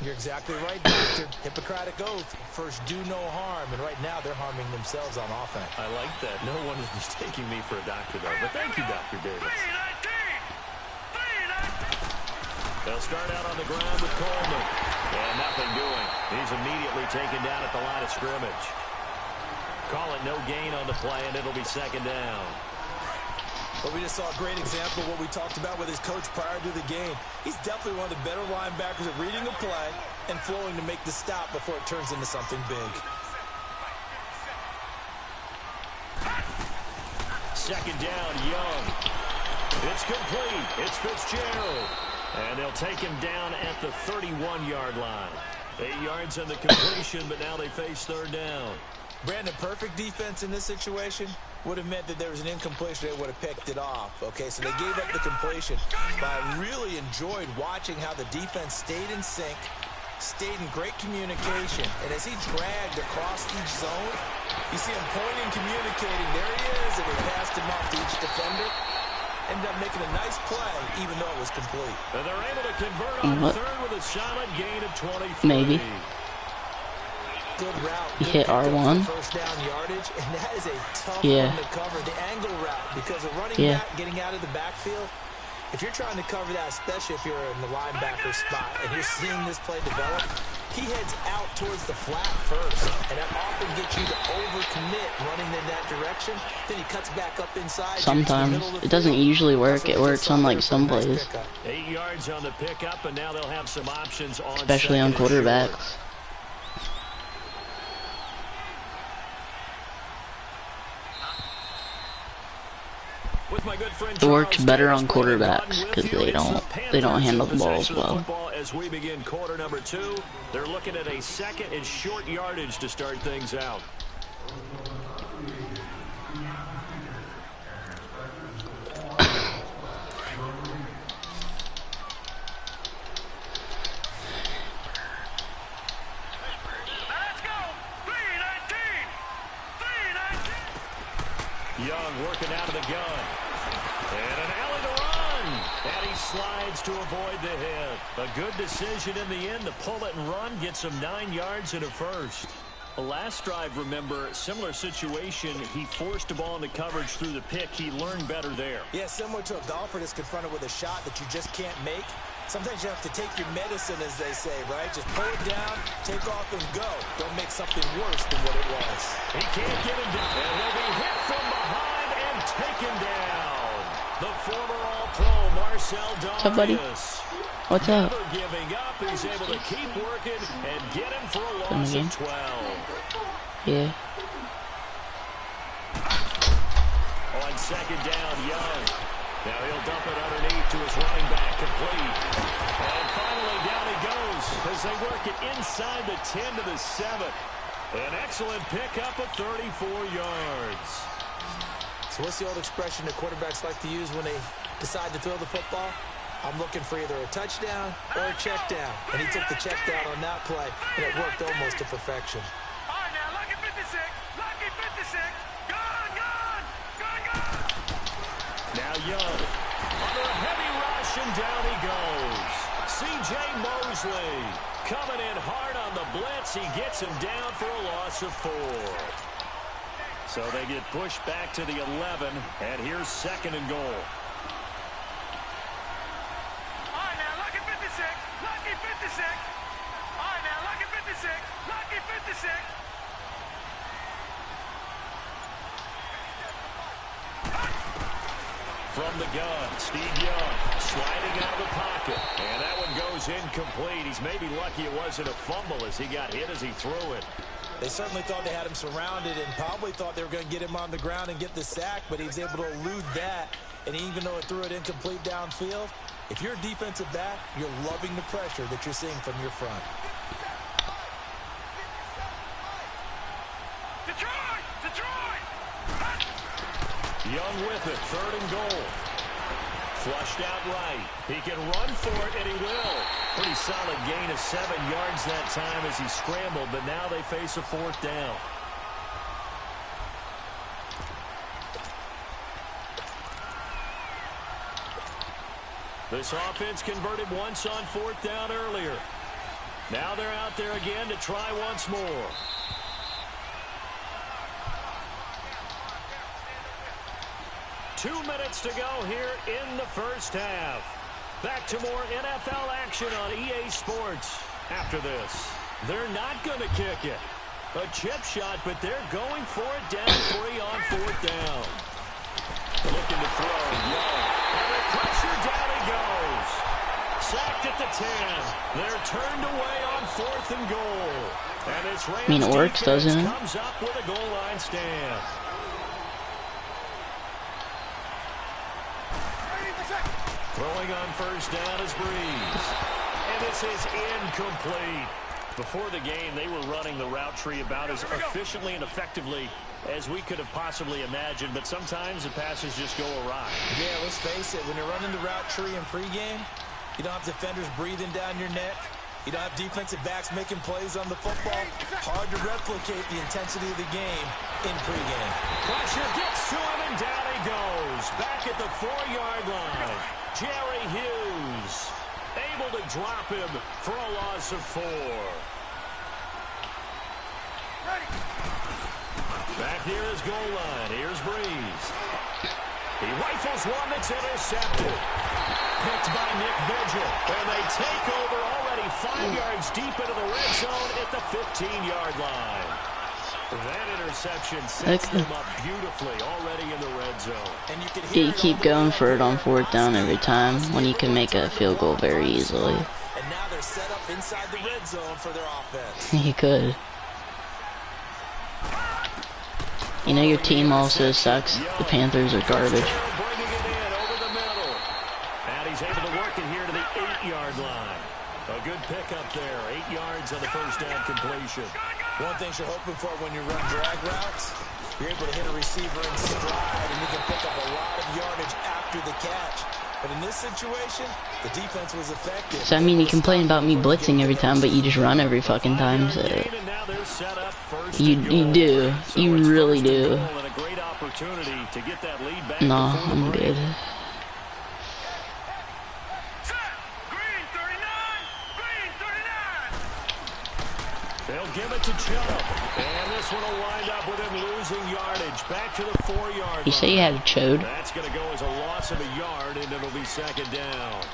You're exactly right, Doctor. Hippocratic oath. First, do no harm. And right now, they're harming themselves on offense. I like that. No one is mistaking me for a doctor, though. But thank you, Dr. Davis. They'll start out on the ground with Coleman. And nothing doing. He's immediately taken down at the line of scrimmage. Call it no gain on the play, and it'll be second down. But we just saw a great example of what we talked about with his coach prior to the game. He's definitely one of the better linebackers at reading a play and flowing to make the stop before it turns into something big. Second down, Young. It's complete. It's Fitzgerald. And they'll take him down at the 31-yard line. 8 yards on the completion, but now they face third down. Brandon, perfect defense in this situation would have meant that there was an incompletion. They would have picked it off. Okay, so they gave up the completion. But I really enjoyed watching how the defense stayed in sync, stayed in great communication. And as he dragged across each zone, you see him pointing, communicating. There he is, and he passed him off to each defender. Ended up making a nice play, even though it was complete. And they're able to convert on third with a solid gain of 23. Maybe. Good route. He hit R1. First down yardage, and that is a tough Yeah. one to cover. The angle route, because a running back getting out of the backfield, if you're trying to cover that, especially if you're in the linebacker spot and you're seeing this play develop, he heads out towards the flat first, and that often gets you to overcommit running in that direction. Then he cuts back up inside. Sometimes. It doesn't usually work. It works on like some plays. 8 yards on the pickup, and now they'll have some options on Especially on quarterbacks. With my good friend It works better on quarterbacks because they don't handle the ball as well. As we begin quarter number 2, they're looking at a second and short yardage to start things out. Young working out of the gun. And an alley to run. And he slides to avoid the hit. A good decision in the end to pull it and run. Gets him 9 yards and a first. The last drive, remember, similar situation. He forced the ball into coverage through the pick. He learned better there. Yeah, similar to a golfer that's confronted with a shot that you just can't make. Sometimes you have to take your medicine, as they say, right? Just pull it down, take off, and go. Don't make something worse than what it was. He can't get him down. And he'll be hit from behind and taken down. The former All-Pro, Marcel Darius. What's up, buddy? What's up? Never giving up. He's able to keep working and get him for a loss of 12. Yeah. On second down, Young. Now he'll dump it underneath to his running back, complete. And finally down he goes as they work it inside the 10 to the 7. An excellent pickup of 34 yards. So what's the old expression that quarterbacks like to use when they decide to throw the football? I'm looking for either a touchdown or a check down. And he took the check down on that play, and it worked almost to perfection. All right, now, lucky 56. Lucky 56. Gone, gone. Gone, gone. Now Young, under a heavy rush, and down he goes. C.J. Mosley coming in hard on the blitz. He gets him down for a loss of 4. So they get pushed back to the 11, and here's second and goal. All right, now, lucky 56. Lucky 56. All right, now, lucky 56. Lucky 56. From the gun, Steve Young sliding out of the pocket. And that one goes incomplete. He's maybe lucky it wasn't a fumble as he got hit as he threw it. They certainly thought they had him surrounded and probably thought they were going to get him on the ground and get the sack, but he was able to elude that. And even though it threw it incomplete downfield, if you're a defensive back, you're loving the pressure that you're seeing from your front. Detroit! Detroit! Young with it, third and goal. Flushed out right. He can run for it, and he will. Pretty solid gain of 7 yards that time as he scrambled, but now they face a fourth down. This offense converted once on fourth down earlier. Now they're out there again to try once more. Two minutes to go here in the first half. Back to more NFL action on EA Sports after this. They're not going to kick it. A chip shot, but they're going for it down 3 on 4th down. Looking to throw. Young. Under pressure, down he goes. Sacked at the 10. They're turned away on 4th and goal. And it's Rams I mean, it works, doesn't it? Comes up with a goal line stand. Throwing on first down is Breeze. And this is incomplete. Before the game, they were running the route tree about as efficiently and effectively as we could have possibly imagined, but sometimes the passes just go awry. Yeah, let's face it, when you're running the route tree in pregame, you don't have defenders breathing down your neck. You don't have defensive backs making plays on the football. Hard to replicate the intensity of the game in pregame. Pressure gets to him, and down he goes. Back at the 4-yard line. Jerry Hughes able to drop him for a loss of 4. Back near his goal line. Here's Breeze. He rifles one that's intercepted. Picked by Nick Vigil. And they take over already 5 yards deep into the red zone at the 15-yard line. That interception sets them up beautifully already in the red zone. And you can Do hear you keep going for it on 4th down every time when you can make a field goal very easily? And now they're set up inside the red zone for their offense. You could. You know your team also sucks. The Panthers are garbage. Bringing it in over the middle. And he's able to work it here to the 8-yard line. A good pickup there. 8 yards on the first down completion. One thing you're hoping for when you run drag routes, you're able to hit a receiver in stride, and you can pick up a lot of yardage after the catch. But in this situation, the defense was effective. So I mean, you complain about me blitzing every time, but you just run every fucking time. So you do. You really do. No, I'm good. They'll give it to Chubb. And this one will wind up with him losing yardage. Back to the 4-yard line. You say you had a chode? That's going to go as a loss of a yard, and it'll be second down.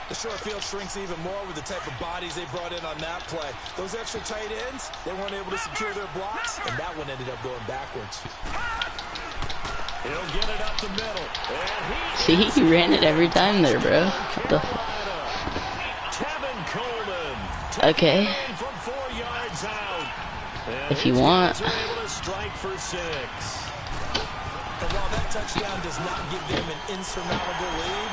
The short field shrinks even more with the type of bodies they brought in on that play. Those extra tight ends, they weren't able to secure their blocks, and that one ended up going backwards. He'll get it up the middle. And See, he ran it every time there, bro. What the fuck? Tevin Coleman. Okay. From 4 yards out. If you want. Able to strike for 6. And while that touchdown does not give them an insurmountable lead,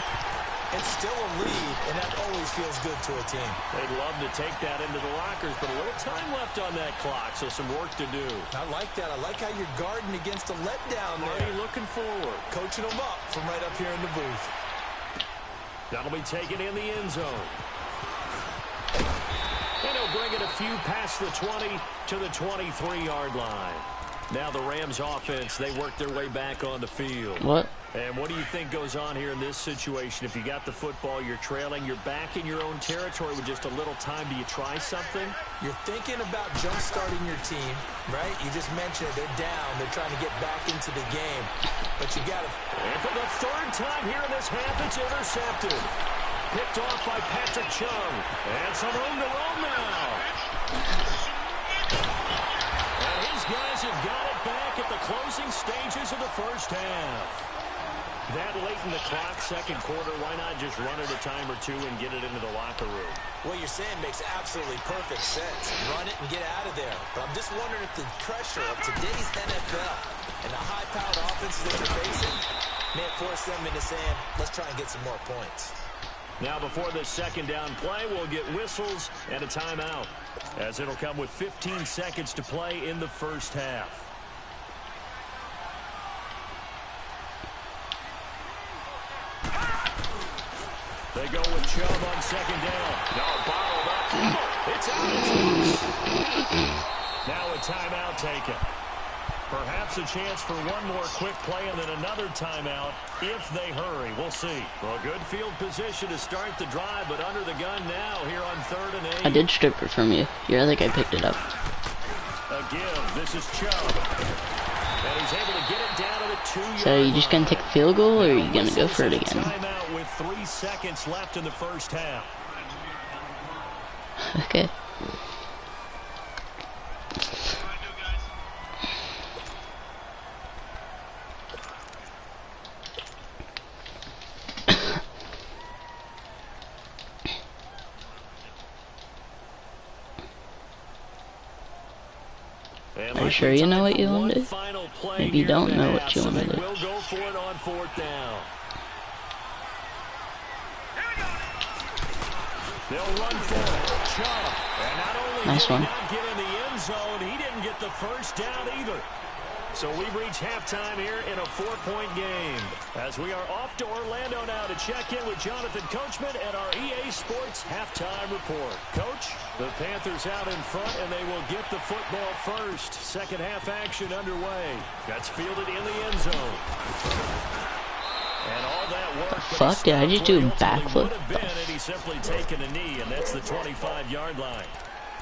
it's still a lead, and that always feels good to a team. They'd love to take that into the lockers, but a little time left on that clock, so some work to do. I like that. I like how you're guarding against a letdown there. Marty looking forward. Coaching them up from right up here in the booth. That'll be taken in the end zone. And he'll bring it a few past the 20 to the 23-yard line. Now the Rams offense, they work their way back on the field. What? And what do you think goes on here in this situation? If you got the football, you're trailing, you're back in your own territory with just a little time. Do you try something? You're thinking about jump-starting your team, right? You just mentioned it. They're down. They're trying to get back into the game. But you got to... And for the 3rd time here in this half, it's intercepted. Picked off by Patrick Chung. And some room to roam now. And his guys have got it back at the closing stages of the first half. That late in the clock, second quarter, why not just run it a time or two and get it into the locker room? What you're saying makes absolutely perfect sense. Run it and get out of there. But I'm just wondering if the pressure of today's NFL and the high-powered offenses that you're facing may force them into saying, let's try and get some more points. Now before this second down play, we'll get whistles and a timeout, as it'll come with 15 seconds to play in the first half. They go with Chubb on second down. No, bottled up. It's out. Now a timeout taken. Perhaps a chance for one more quick play and then another timeout if they hurry. We'll see. Well, good field position to start the drive, but under the gun now here on 3rd and 8. I did strip it from you. Yeah, I think I picked it up. A give. This is Chubb. And he's able to get it down to the 2-yard So are you just going to take a field goal, or are you going to go for it again? Timeout with 3 seconds left in the first half. Okay. Are you sure you know what you want to do? Maybe you don't know what you want to do. We'll go for it on 4th down. They'll run for it. Chubb. And not only Nice did one. he not get in the end zone, he didn't get the first down either. So we've reached halftime here in a 4-point game. As we are off to Orlando now to check in with Jonathan Coachman and our EA Sports halftime report. Coach, the Panthers out in front, and they will get the football first. Second half action underway. That's fielded in the end zone. And all that work. Fuck, did I just do a backflip? And he's simply taken a knee, and that's the 25-yard line.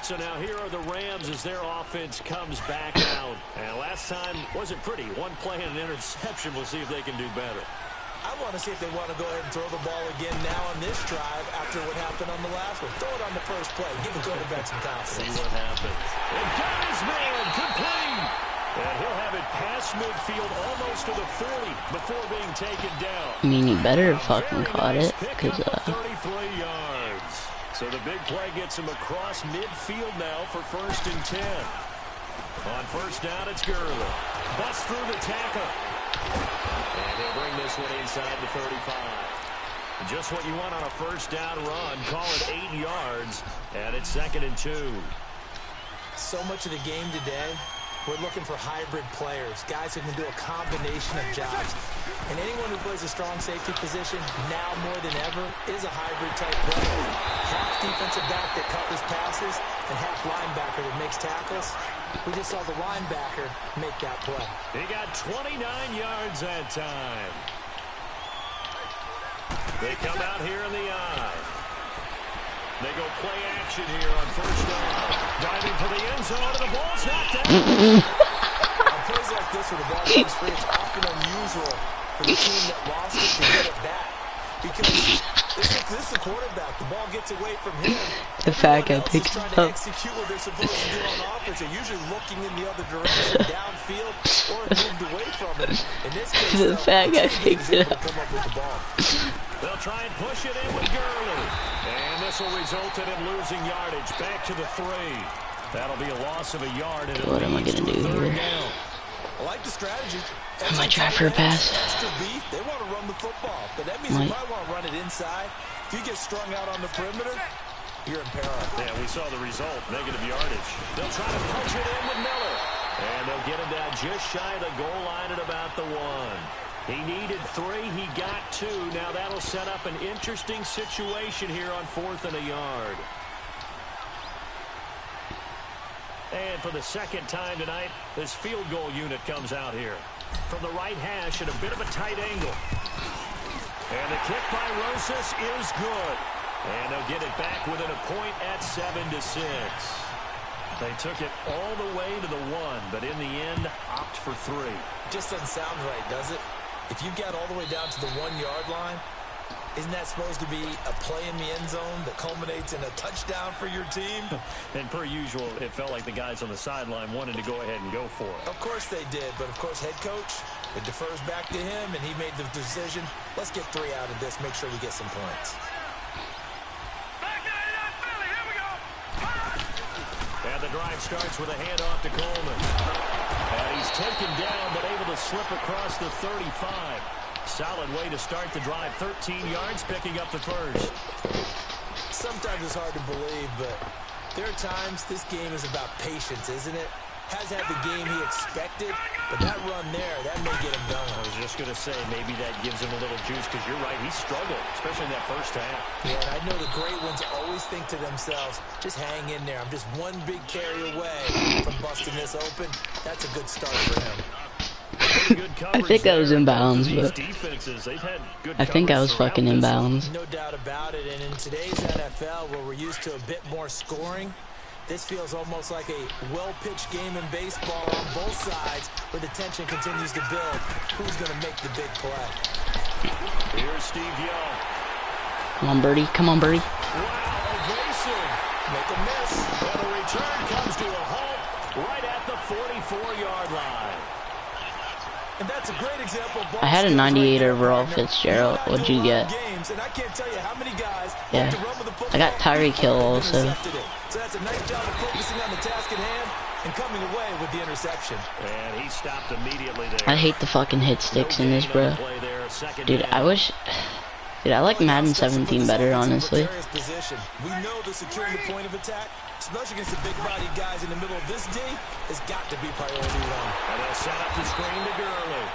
So now here are the Rams as their offense comes back out. And last time wasn't pretty. One play and an interception. We'll see if they can do better. I want to see if they want to go ahead and throw the ball again now on this drive after what happened on the last one. Throw it on the first play. Give the quarterback some confidence. See what happens. And got his man complete. And he'll have it past midfield almost to the 40 before being taken down. I mean, you better have fucking caught it, because, 33 yards. So the big play gets him across midfield now for 1st and 10. On 1st down, it's Gurley. Busts through the tackle. And he'll bring this one inside the 35. Just what you want on a 1st down run. Call it 8 yards. And it's 2nd and 2. So much of the game today, we're looking for hybrid players, guys who can do a combination of jobs. And anyone who plays a strong safety position, now more than ever, is a hybrid type player. Half defensive back that covers passes, and half linebacker that makes tackles. We just saw the linebacker make that play. He got 29 yards that time. They come out here in the eye. They go play action here on 1st down. Diving for the end zone, and the ball's knocked out. On plays like this where the ball comes free, it's often unusual for the team that lost it to get it back. Because this is the quarterback. The ball gets away from him. The fat guy Everyone else is picked trying it to up. execute what they're supposed to do on offense. They're usually looking in the other direction, downfield, or moved away from it. In this case, The fat guy picked it up. Come up with the ball. They'll try and push it in with Gurley. And this will result in him losing yardage back to the 3. That'll be a loss of a yard. And What am I gonna do here? I like the strategy. I might try for a pass. Extra beef, they want to run the football, but that means they probably want to run it inside. If you get strung out on the perimeter, you're in peril. Yeah, we saw the result, negative yardage. They'll try to punch it in with Miller. And they'll get him down just shy of the goal line at about the 1. He needed 3, he got 2. Now that'll set up an interesting situation here on 4th and a yard. And for the second time tonight, this field goal unit comes out here. From the right hash at a bit of a tight angle. And the kick by Rosas is good. And they'll get it back within a point at 7-6. They took it all the way to the 1, but in the end, opt for 3. Just doesn't sound right, does it? If you get all the way down to the 1-yard line, isn't that supposed to be a play in the end zone that culminates in a touchdown for your team? And per usual, it felt like the guys on the sideline wanted to go ahead and go for it. Of course they did, but of course head coach, it defers back to him, and he made the decision. Let's get 3 out of this, make sure we get some points. And the drive starts with a handoff to Coleman. And he's taken down, but able to slip across the 35. Solid way to start the drive. 13 yards, picking up the first. Sometimes it's hard to believe, but there are times this game is about patience, isn't it? has had the game he expected, but that run there, that may get him going. I was just going to say, maybe that gives him a little juice, because you're right, he struggled, especially in that first half. Yeah, and I know the great ones always think to themselves, just hang in there. I'm just one big carry away from busting this open. That's a good start for him. I think I was in bounds, but I think I was fucking in bounds. No doubt about it, and in today's NFL, where we're used to a bit more scoring, this feels almost like a well-pitched game in baseball on both sides, where the tension continues to build. Who's going to make the big play? Here's Steve Young. Come on, Birdie. Come on, Birdie. Wow, evasive. Make a miss. And the return comes to a halt right at the 44-yard line. And that's a great example. I had a 98 overall Fitzgerald. What'd you get? Yeah. I got Tyreek Hill also. So that's a nice job of focusing on the task at hand and coming away with the interception. And he stopped immediately there. I hate the fucking hit sticks in this, bro. Dude, I like Madden 17 better, honestly. We know the securing the point of attack, especially against the big-bodied guys in the middle of this D, has got to be priority one. And they'll set up the screen to Gurley.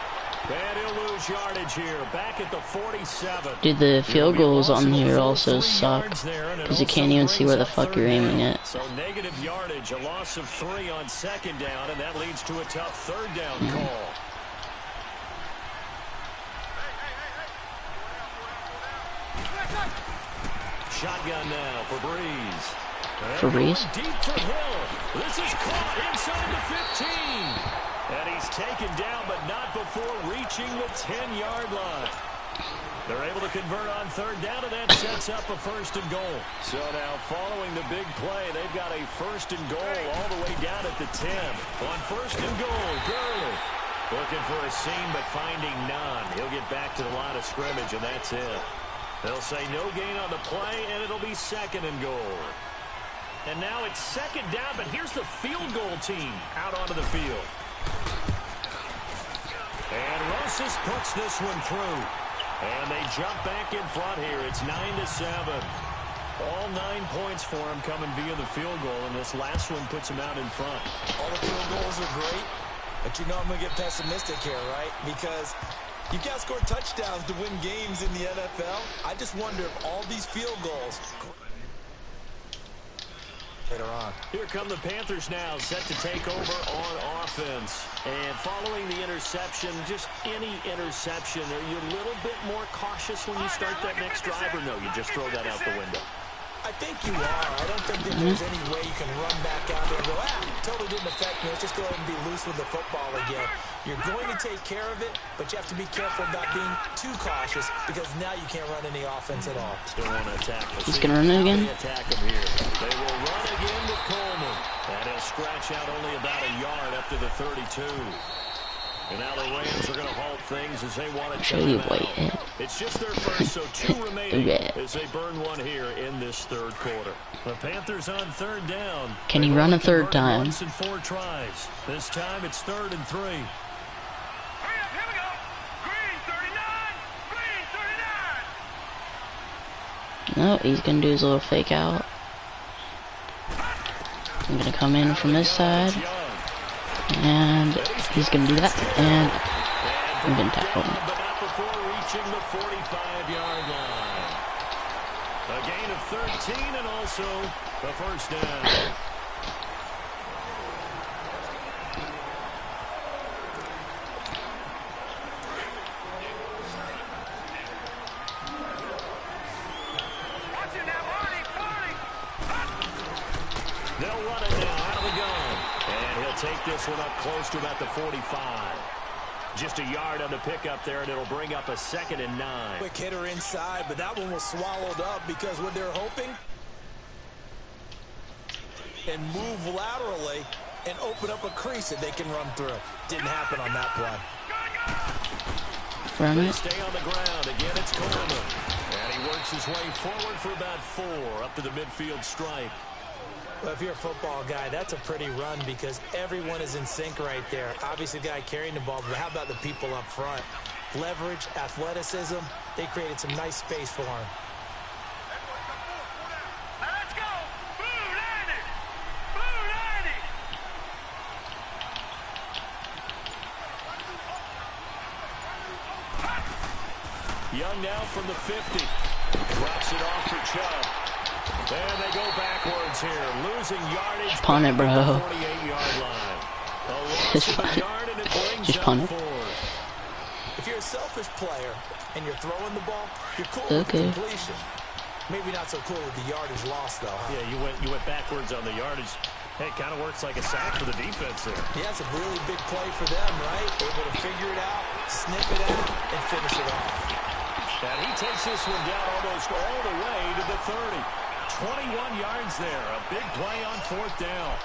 And he'll lose yardage here, back at the 47. Dude, the field goals on here also suck, because you can't even see where the fuck you're aiming at. So negative yardage, a loss of 3 on second down, and that leads to a tough third down call. Shotgun now for Breeze. For Breeze? Deep for Hill. This is caught inside the 15. And he's taken down, but not before reaching the 10-yard line. They're able to convert on third down, and that sets up a first and goal. So now, following the big play, they've got a first and goal all the way down at the 10. On first and goal, Gurley looking for a seam, but finding none. He'll get back to the line of scrimmage, and that's it. They'll say no gain on the play, and it'll be second and goal. And now it's second down, but here's the field goal team out onto the field. And Rosas puts this one through. And they jump back in front here. It's 9-7. All 9 points for him coming via the field goal, and this last one puts him out in front. All the field goals are great, but you know I'm going to get pessimistic here, right? Because you got to score touchdowns to win games in the NFL. I just wonder if all these field goals later on. Here come the Panthers now, set to take over on offense. And following the interception, just any interception, are you a little bit more cautious when you start that next drive, or no, you just throw that out the window? I think you are. I don't think that there's any way you can run back out there and go, totally didn't affect me. Let's just go ahead and be loose with the football again. You're going to take care of it, but you have to be careful about being too cautious, because now you can't run any offense at all. Still want to attack. He's going to run it again? Attack him here. They will run again with Coleman. And he'll scratch out only about a yard up to the 32. And now the Rams are going to halt things as they want to time out. It's just their first, so 2 remaining as they burn one here in this third quarter. The Panthers on third down. Can he run a third time? Once in 4 tries. This time it's 3rd and 3. Hurry up, here we go. Green 39. Green 39. No, he's going to do his little fake out. I'm going to come in from this side. And he's going to do that. And I'm going to tackle him. But not before reaching the 45-yard line. A gain of 13 and also the first down. Watch it now, Barney. They'll run it now out of the gun. And he'll take this one up close to about the 45. Just a yard on the pickup there, and it'll bring up a 2nd and 9. Quick hitter inside, but that one was swallowed up because what they're hoping and move laterally and open up a crease that they can run through. Didn't happen on that play. Run They it. stay on the ground. Again, it's Coleman. And he works his way forward for about 4 up to the midfield stripe. Well, if you're a football guy, that's a pretty run because everyone is in sync right there. Obviously, the guy carrying the ball, but how about the people up front? Leverage, athleticism, they created some nice space for him. Let's go. Blue landing. Blue landing. Young now from the 50. Drops it off for Chubb. And they go backwards here. Losing yardage. Just punt it, bro. 48-yard line. A loss of a yard, and it brings Just up punt it. 4. If you're a selfish player and you're throwing the ball, you're cool with the completion. Maybe not so cool with the yardage loss, though, huh? Yeah, you went backwards on the yardage. Hey, it kind of works like a sack for the defense there. Yeah, it's a really big play for them, right? Able to figure it out, snip it out, and finish it off. And he takes this one down almost all the way to the 30. 21 yards there. A big play on 4th down.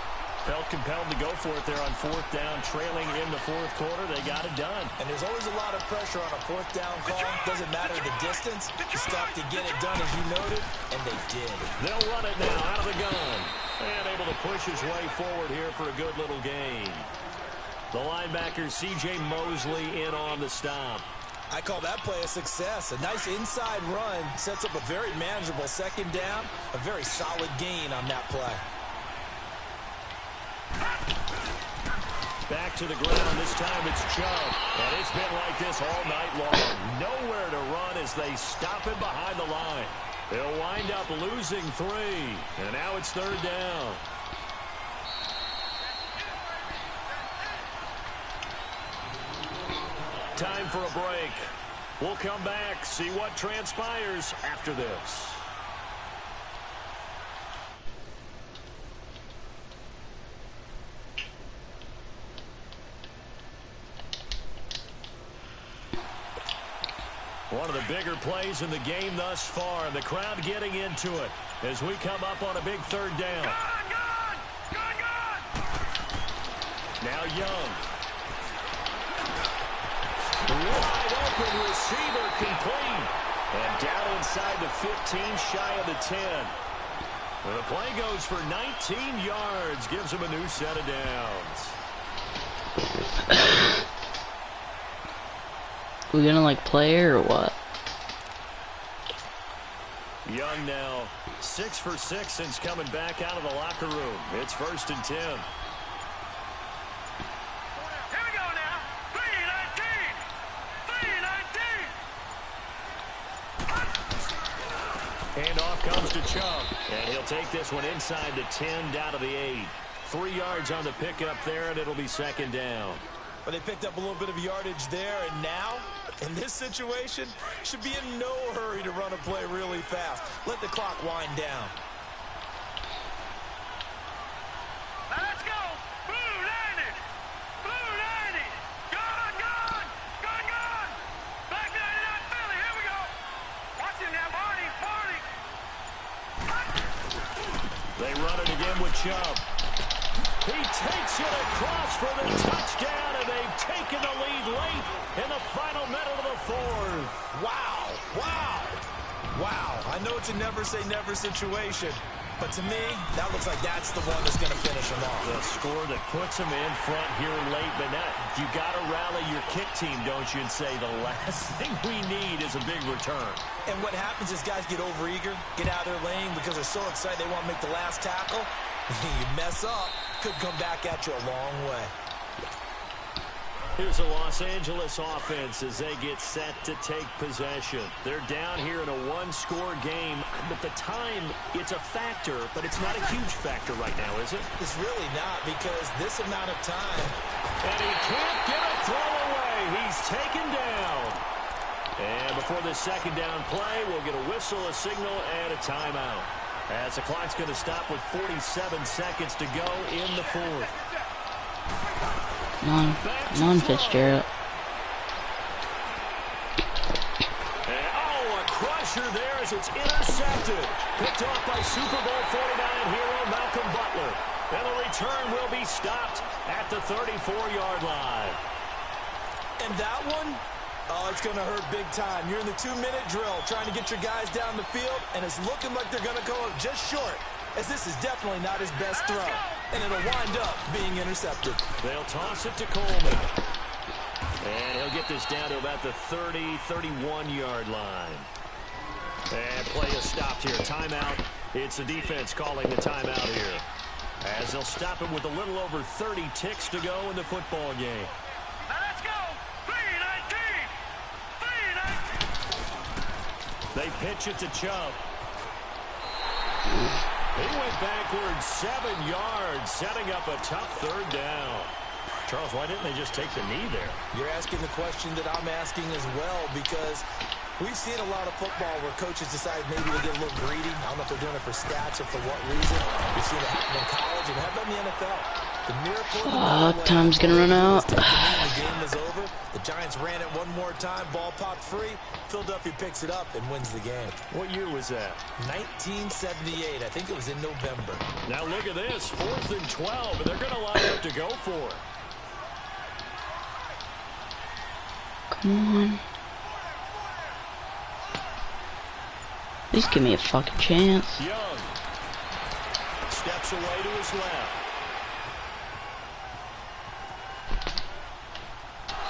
Felt compelled to go for it there on 4th down, trailing in the 4th quarter. They got it done. And there's always a lot of pressure on a 4th down call. Doesn't matter the distance. You stop to get it done, as you noted, and they did. They'll run it now out of the gun. And able to push his way forward here for a good little gain. The linebacker, C.J. Mosley, in on the stop. I call that play a success. A nice inside run sets up a very manageable 2nd down. A very solid gain on that play. Back to the ground. This time it's Chubb. And it's been like this all night long. Nowhere to run as they stop him behind the line. They'll wind up losing 3. And now it's 3rd down. Time for a break. We'll come back, see what transpires after this. One of the bigger plays in the game thus far, and the crowd getting into it as we come up on a big 3rd down. Now Young. Wide open receiver complete. And down inside the 15, shy of the 10. And the play goes for 19 yards, gives him a new set of downs. We gonna like play or what? Young now 6 for 6 since coming back out of the locker room. It's 1st and 10. Here we go now. 3-19. 3-19. And off comes to Chubb. And he'll take this one inside the 10 down to the 8. 3 yards on the pickup there, and it'll be 2nd down. But they picked up a little bit of yardage there, and now, in this situation, should be in no hurry to run a play really fast. Let the clock wind down. Let's go. Blue 90. Blue 90. Gone, gone. Gone, gone. Black 99 Philly. Here we go. Watch him now. Party, party. They run it again with Chubb. He takes it across for the touchdown, and they've taken the lead late in the final minute of the 4th. Wow, wow, wow. I know it's a never-say-never situation, but to me, that looks like that's the one that's going to finish him off. The score that puts him in front here late, but now you got to rally your kick team, don't you, and say the last thing we need is a big return. And what happens is guys get overeager, get out of their lane because they're so excited they want to make the last tackle. You mess up, could come back at you a long way. Here's the Los Angeles offense as they get set to take possession. They're down here in a one-score game, but the time, it's a factor, but it's not a huge factor right now, is it? It's really not, because this amount of time. And he can't get a throw away. He's taken down. And before the 2nd down play, we'll get a whistle, a signal, and a timeout. As the clock's going to stop with 47 seconds to go in the 4th. Non Fitzgerald. And, a crusher there as it's intercepted. Picked off by Super Bowl 49 hero Malcolm Butler. And the return will be stopped at the 34-yard line. And that one, oh, it's going to hurt big time. You're in the 2-minute drill trying to get your guys down the field, and it's looking like they're going to go up just short, as this is definitely not his best throw. And it'll wind up being intercepted. They'll toss it to Coleman. And he'll get this down to about the 30, 31-yard line. And play is stopped here. Timeout. It's the defense calling the timeout here. As they'll stop him with a little over 30 ticks to go in the football game. Now let's go. 3-19. 3-19. pitch it to Chubb. He went backwards 7 yards, setting up a tough third down. Charles, why didn't they just take the knee there? You're asking the question that I'm asking as well, because we've seen a lot of football where coaches decide maybe to get a little greedy. I don't know if they're doing it for stats or for what reason. We've seen it happen in college and how about in the NFL? The miracle. Time's gonna run out. The game was over. The Giants ran it one more time. Ball popped free. Philadelphia picks it up and wins the game. What year was that? 1978. I think it was in November. Now look at this. 4th and 12, and they're going to line up to go for it. Come on. At least give me a fucking chance. Young steps away to his left.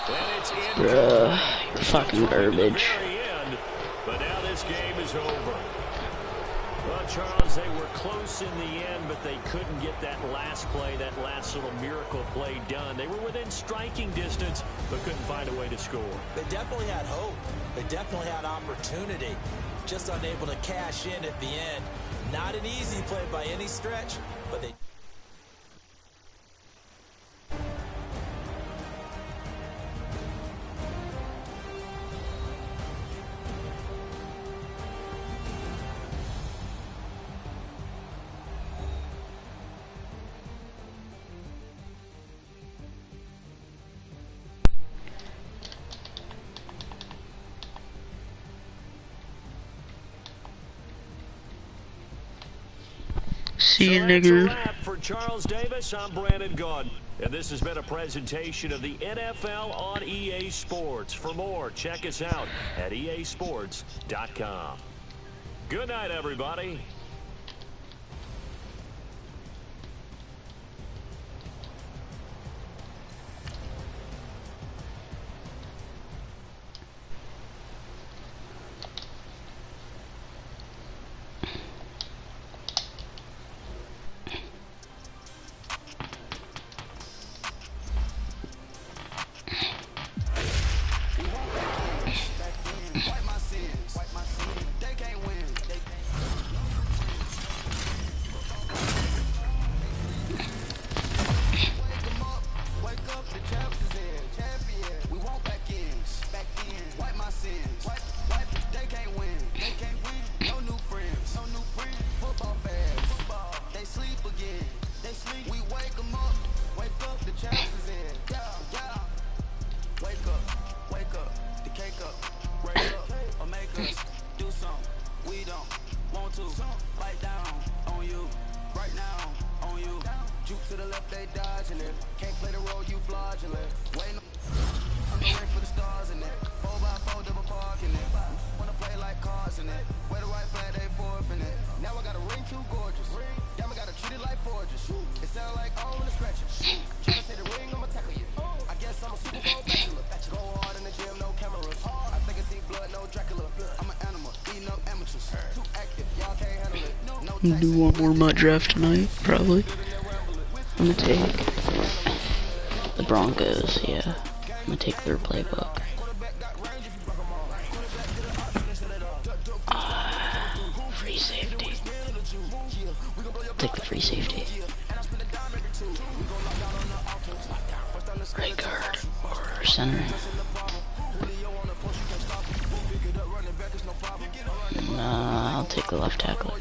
And it's in. Bruh, you're fucking garbage. End, but now this game is over. Well, Charles, they were close in the end, but they couldn't get that last play, that last little miracle play done. They were within striking distance, but couldn't find a way to score. They definitely had hope. They definitely had opportunity. Just unable to cash in at the end. Not an easy play by any stretch, but they... See you, So that's a nigger. wrap for Charles Davis. I'm Brandon Gaudin, and this has been a presentation of the NFL on EA Sports. For more, check us out at easports.com. Good night, everybody. Do one more MUT draft tonight, probably. I'm gonna take the Broncos, yeah. I'm gonna take their playbook. Free safety. Take the free safety. Right guard or center. I'll take the left tackle.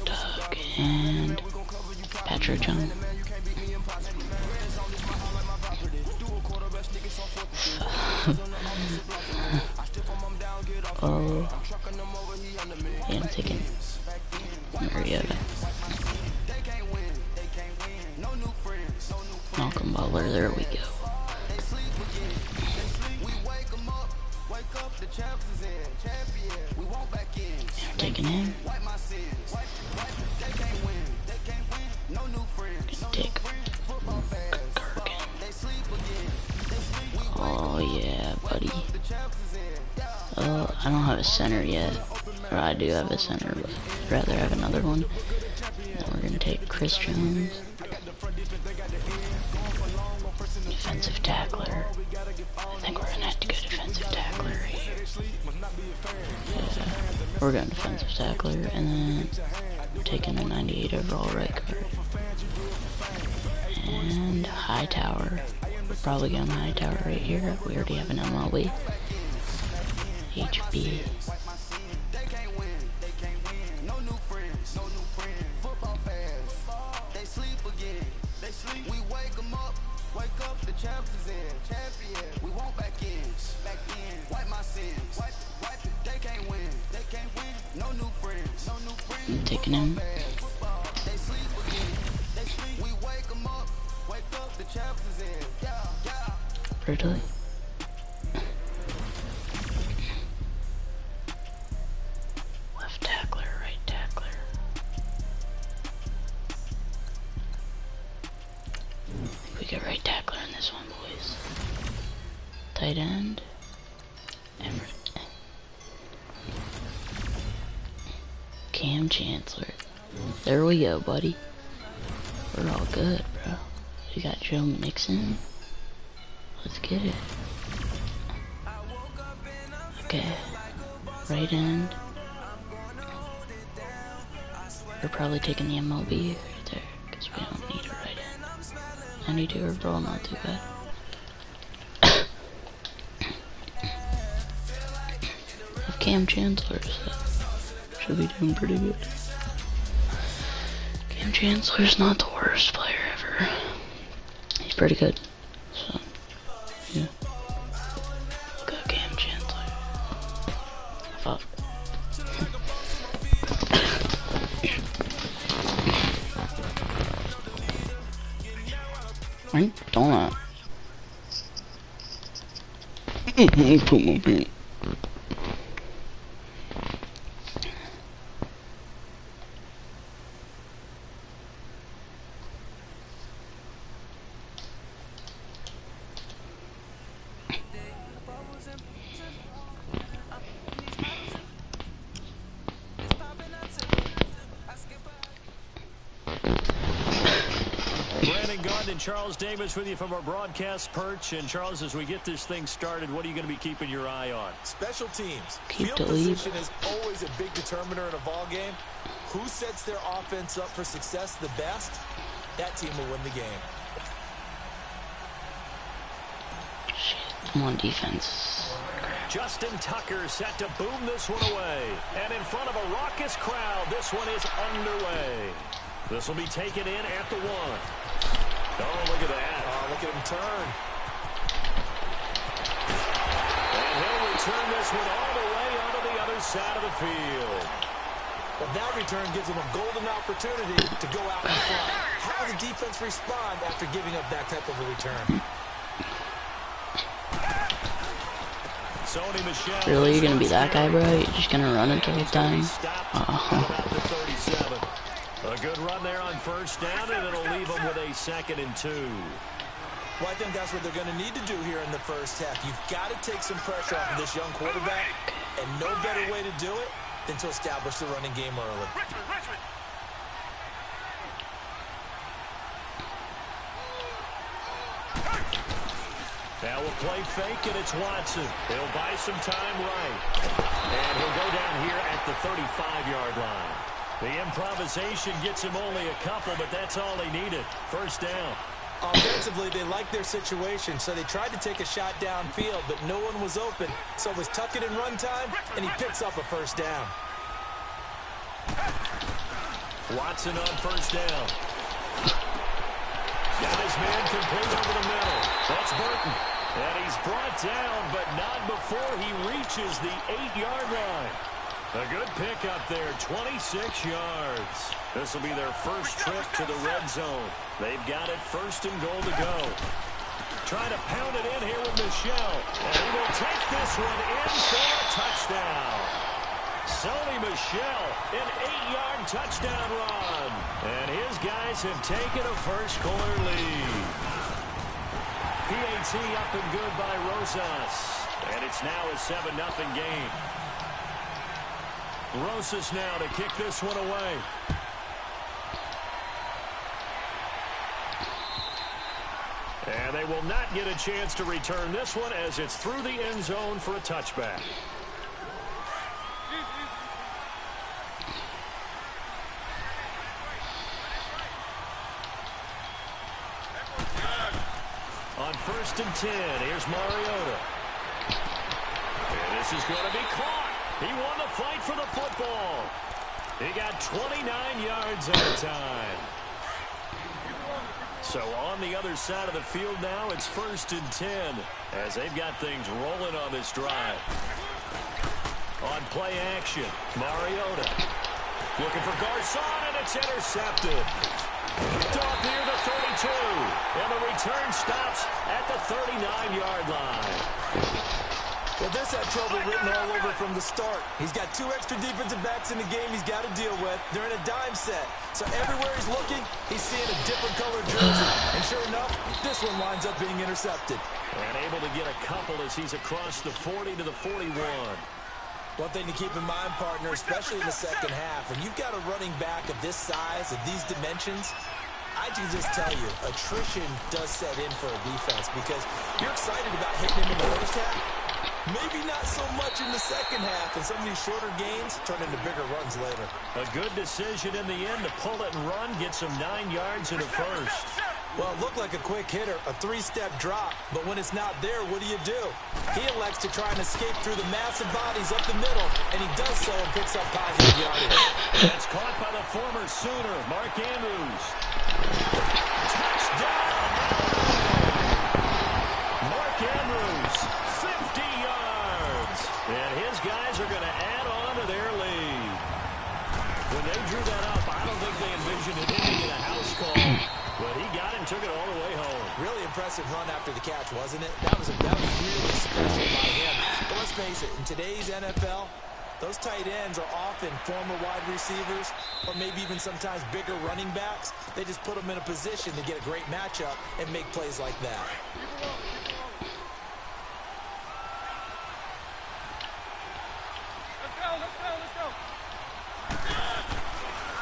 Doug and Patrick John. Oh, yeah, I'm taking Mariota. Malcolm Butler, there we go. I'm taking him. Take Kirkin. Oh yeah, buddy. Oh, I don't have a center yet. Or I do have a center, but I'd rather have another one. Then we're gonna take Chris Jones. Defensive tackler. I think we're gonna have to go defensive tackler here. Yeah, we're going defensive tackler, and then we're taking a 98 overall right guard. And high tower. We're probably going high tower right here. We already have an MLB. HB. I'm taking him. Really? Left tackler, right tackler. I think we get right tackler in this one, boys. Tight end. Cam Chancellor. There we go, buddy. We're all good, bro. We got Joe Mixon. Let's get it. Okay. Right end. We're probably taking the MLB right there, because we don't need a right end. 92 overall, not too bad. If Cam Chancellor, so should be doing pretty good. Cam Chancellor's not the worst player ever. He's pretty good. So, yeah. Go Cam Chancellor. Fuck. Right? Don't lie. Put my feet. And Charles Davis with you from our broadcast perch. And Charles, as we get this thing started, what are you going to be keeping your eye on? Special teams. Keep Field position is always a big determiner in a ball game. Who sets their offense up for success the best, that team will win the game. Shit, I'm on defense. Justin Tucker set to boom this one away. And in front of a raucous crowd, this one is underway. This will be taken in at the 1. Oh, look at that. Oh, look at him turn. And he'll return this one all the way onto the other side of the field. Well, that return gives him a golden opportunity to go out in front. How does the defense respond after giving up that type of a return? Sony Michel. Really, you're gonna be that guy, bro? You're just gonna run it the whole time? A good run there on first down, and it'll leave them with a 2nd and 2. Well, I think that's what they're going to need to do here in the first half. You've got to take some pressure off of this young quarterback, and no better way to do it than to establish the running game early. Now we'll play fake, and it's Watson. He'll buy some time right. And he'll go down here at the 35-yard line. The improvisation gets him only a couple, but that's all they needed. First down. Offensively, they liked their situation, so they tried to take a shot downfield, but no one was open. So it was tuck it in run time, and he picks up a first down. Watson on first down. Got his man complete over the middle. That's Burton. And he's brought down, but not before he reaches the 8-yard line. A good pick up there, 26 yards. This will be their first trip to the red zone. They've got it 1st and goal to go. Trying to pound it in here with Michel. And he will take this one in for a touchdown. Sony Michel, an 8-yard touchdown run. And his guys have taken a first-quarter lead. PAT up and good by Rosas. And it's now a 7-0 game. Rosas now to kick this one away. And they will not get a chance to return this one as it's through the end zone for a touchback. On 1st and 10, here's Mariota. And this is going to be caught. He won the fight for the football. He got 29 yards at a time. So on the other side of the field now, it's 1st and 10 as they've got things rolling on this drive. On play action, Mariota looking for Garcon, and it's intercepted. Picked off near the 32, and the return stops at the 39-yard line. Well, this had trouble written all over from the start. He's got 2 extra defensive backs in the game he's got to deal with. They're in a dime set. So everywhere he's looking, he's seeing a different colored jersey. And sure enough, this one winds up being intercepted. And able to get a couple as he's across the 40 to the 41. One thing to keep in mind, partner, especially in the second half, when you've got a running back of this size, of these dimensions, I can just tell you, attrition does set in for a defense because you're excited about hitting him in the first half. Maybe not so much in the second half, and some of these shorter gains turn into bigger runs later. A good decision in the end to pull it and run, get some 9 yards in a first. Well, it looked like a quick hitter, a 3-step drop, but when it's not there, what do? He elects to try and escape through the massive bodies up the middle, and he does so and picks up positive yardage. That's caught by the former Sooner, Mark Andrews. Touchdown! Mark Andrews, 50 yards. And his guys are going to add on to their lead. When they drew that up, I don't think they envisioned it ending in a house call. But he got it and took it all the way home. Really impressive run after the catch, wasn't it? That was really special by him. But let's face it, in today's NFL, those tight ends are often former wide receivers or maybe even sometimes bigger running backs. They just put them in a position to get a great matchup and make plays like that. Let's go.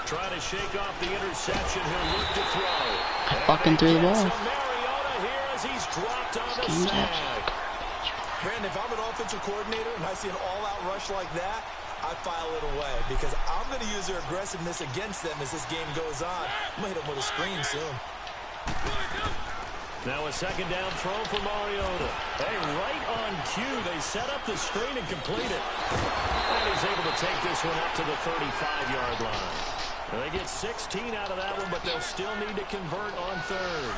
Trying to shake off the interception. He'll look to throw. I fucking threw the ball. Mariota here as he's dropped on the snag. Brandon, if I'm an offensive coordinator and I see an all-out rush like that, I file it away because I'm going to use their aggressiveness against them as this game goes on. I'm going to hit them with a screen soon. Now a second down throw for Mariota. Hey, right on cue, they set up the screen and complete it. And he's able to take this one up to the 35-yard line. They get 16 out of that one, but they'll still need to convert on third.